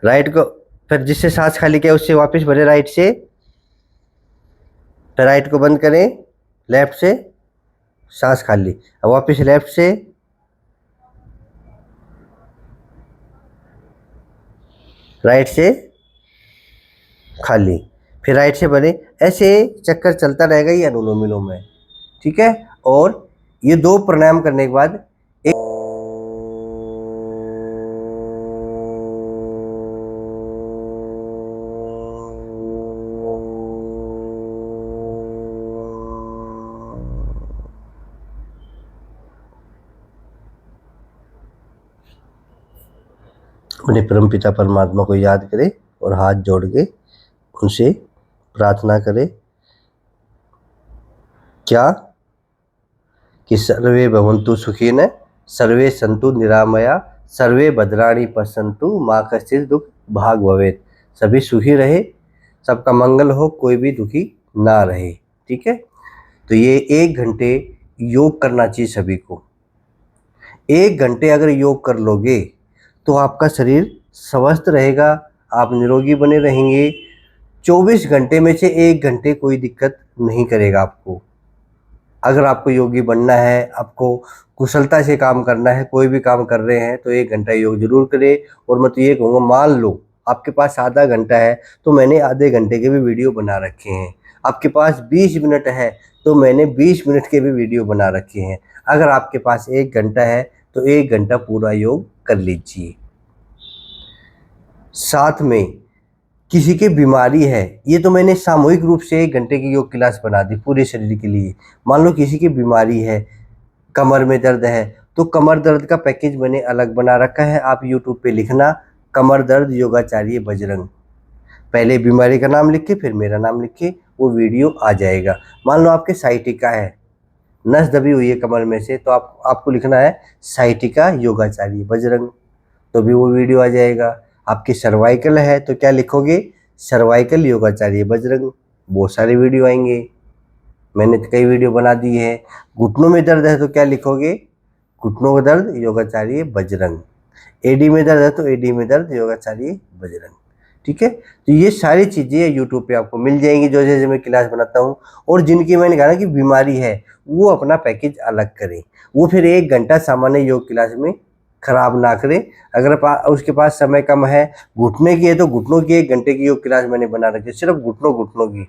राइट को, फिर जिससे सांस खाली किया उससे वापस भरे राइट से, फिर राइट को बंद करें, लेफ्ट से सांस खाली, अब वापस लेफ्ट से, राइट से खाली, फिर राइट से भरे। ऐसे चक्कर चलता रहेगा, ये अनुलोम विलोम है, ठीक है। और ये 2 प्राणायाम करने के बाद अपने परमपिता परमात्मा को याद करें और हाथ जोड़ के उनसे प्रार्थना करें, क्या कि सर्वे भवन्तु सुखिनः, सर्वे सन्तु निरामया, सर्वे भद्राणि पश्यन्तु मा कश्चित् दुःख भाग् भवेत्। सभी सुखी रहे, सबका मंगल हो, कोई भी दुखी ना रहे, ठीक है। तो ये 1 घंटे योग करना चाहिए सभी को। 1 घंटे अगर योग कर लोगे तो आपका शरीर स्वस्थ रहेगा, आप निरोगी बने रहेंगे। 24 घंटे में से 1 घंटे कोई दिक्कत नहीं करेगा आपको। अगर आपको योगी बनना है, आपको कुशलता से काम करना है, कोई भी काम कर रहे हैं तो 1 घंटा योग जरूर करें। और मैं तो ये कहूँगा, मान लो आपके पास आधा घंटा है तो मैंने आधे घंटे के भी वीडियो बना रखे हैं। आपके पास 20 मिनट है तो मैंने 20 मिनट के भी वीडियो बना रखे हैं। अगर आपके पास 1 घंटा है तो 1 घंटा पूरा योग कर लीजिए। साथ में किसी की बीमारी है, ये तो मैंने सामूहिक रूप से 1 घंटे की योग क्लास बना दी पूरे शरीर के लिए। मान लो किसी की बीमारी है, कमर में दर्द है, तो कमर दर्द का पैकेज मैंने अलग बना रखा है। आप यूट्यूब पे लिखना कमर दर्द योगाचार्य बजरंग, पहले बीमारी का नाम लिख के फिर मेरा नाम लिख के वो वीडियो आ जाएगा। मान लो आपके साइटिका है, नस दबी हुई है कमर में से, तो आपको लिखना है साइटिका योगाचार्य बजरंग, तो भी वो वीडियो आ जाएगा। आपकी सर्वाइकल है तो क्या लिखोगे, सर्वाइकल योगाचार्य बजरंग, बहुत सारे वीडियो आएंगे, मैंने तो कई वीडियो बना दी है। घुटनों में दर्द है तो क्या लिखोगे, घुटनों का दर्द योगाचार्य बजरंग। एडी में दर्द है तो एडी में दर्द योगाचार्य बजरंग, ठीक है। तो ये सारी चीज़ें यूट्यूब पे आपको मिल जाएंगी जो जैसे मैं क्लास बनाता हूँ। और जिनकी मैंने कहा ना कि बीमारी है, वो अपना पैकेज अलग करें, वो फिर 1 घंटा सामान्य योग क्लास में खराब ना करें। अगर उसके पास समय कम है, घुटने की है तो घुटनों की 1 घंटे की योग क्लास मैंने बना रखी है, सिर्फ घुटनों की।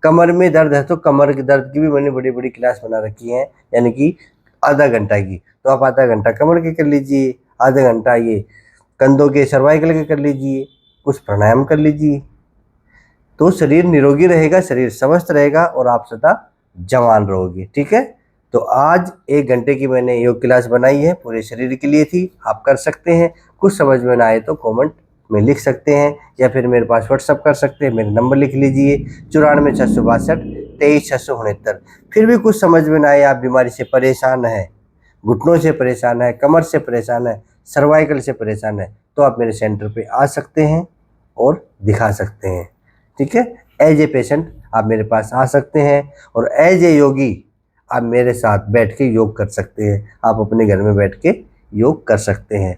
कमर में दर्द है तो कमर के दर्द की भी मैंने बड़ी बड़ी क्लास बना रखी है, यानी कि आधा घंटा की। तो आप आधा घंटा कमर के कर लीजिए, आधा घंटा ये कंधों के सर्वाइकल के कर लीजिए, कुछ प्राणायाम कर लीजिए, तो शरीर निरोगी रहेगा, शरीर स्वस्थ रहेगा और आप सदा जवान रहोगे, ठीक है। तो आज 1 घंटे की मैंने योग क्लास बनाई है, पूरे शरीर के लिए थी। आप कर सकते हैं, कुछ समझ में ना आए तो कमेंट में लिख सकते हैं या फिर मेरे पास व्हाट्सअप कर सकते हैं। मेरा नंबर लिख लीजिए 94 662 23 669। फिर भी कुछ समझ में ना आए, आप बीमारी से परेशान हैं, घुटनों से परेशान है, कमर से परेशान है, सर्वाइकल से परेशान है, तो आप मेरे सेंटर पे आ सकते हैं और दिखा सकते हैं, ठीक है। एज ए पेशेंट आप मेरे पास आ सकते हैं और एज ए योगी आप मेरे साथ बैठ के योग कर सकते हैं। आप अपने घर में बैठ के योग कर सकते हैं।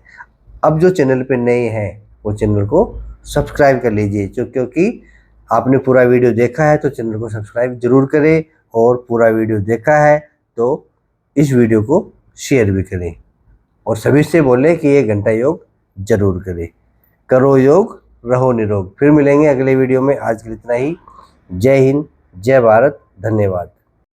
अब जो चैनल पे नए हैं वो चैनल को सब्सक्राइब कर लीजिए, क्योंकि आपने पूरा वीडियो देखा है तो चैनल को सब्सक्राइब जरूर करें, और पूरा वीडियो देखा है तो इस वीडियो को शेयर भी करें और सभी से बोलें कि 1 घंटा योग जरूर करें। करो योग, रहो निरोग। फिर मिलेंगे अगले वीडियो में। आज के लिए इतना ही। जय हिंद, जय भारत, धन्यवाद।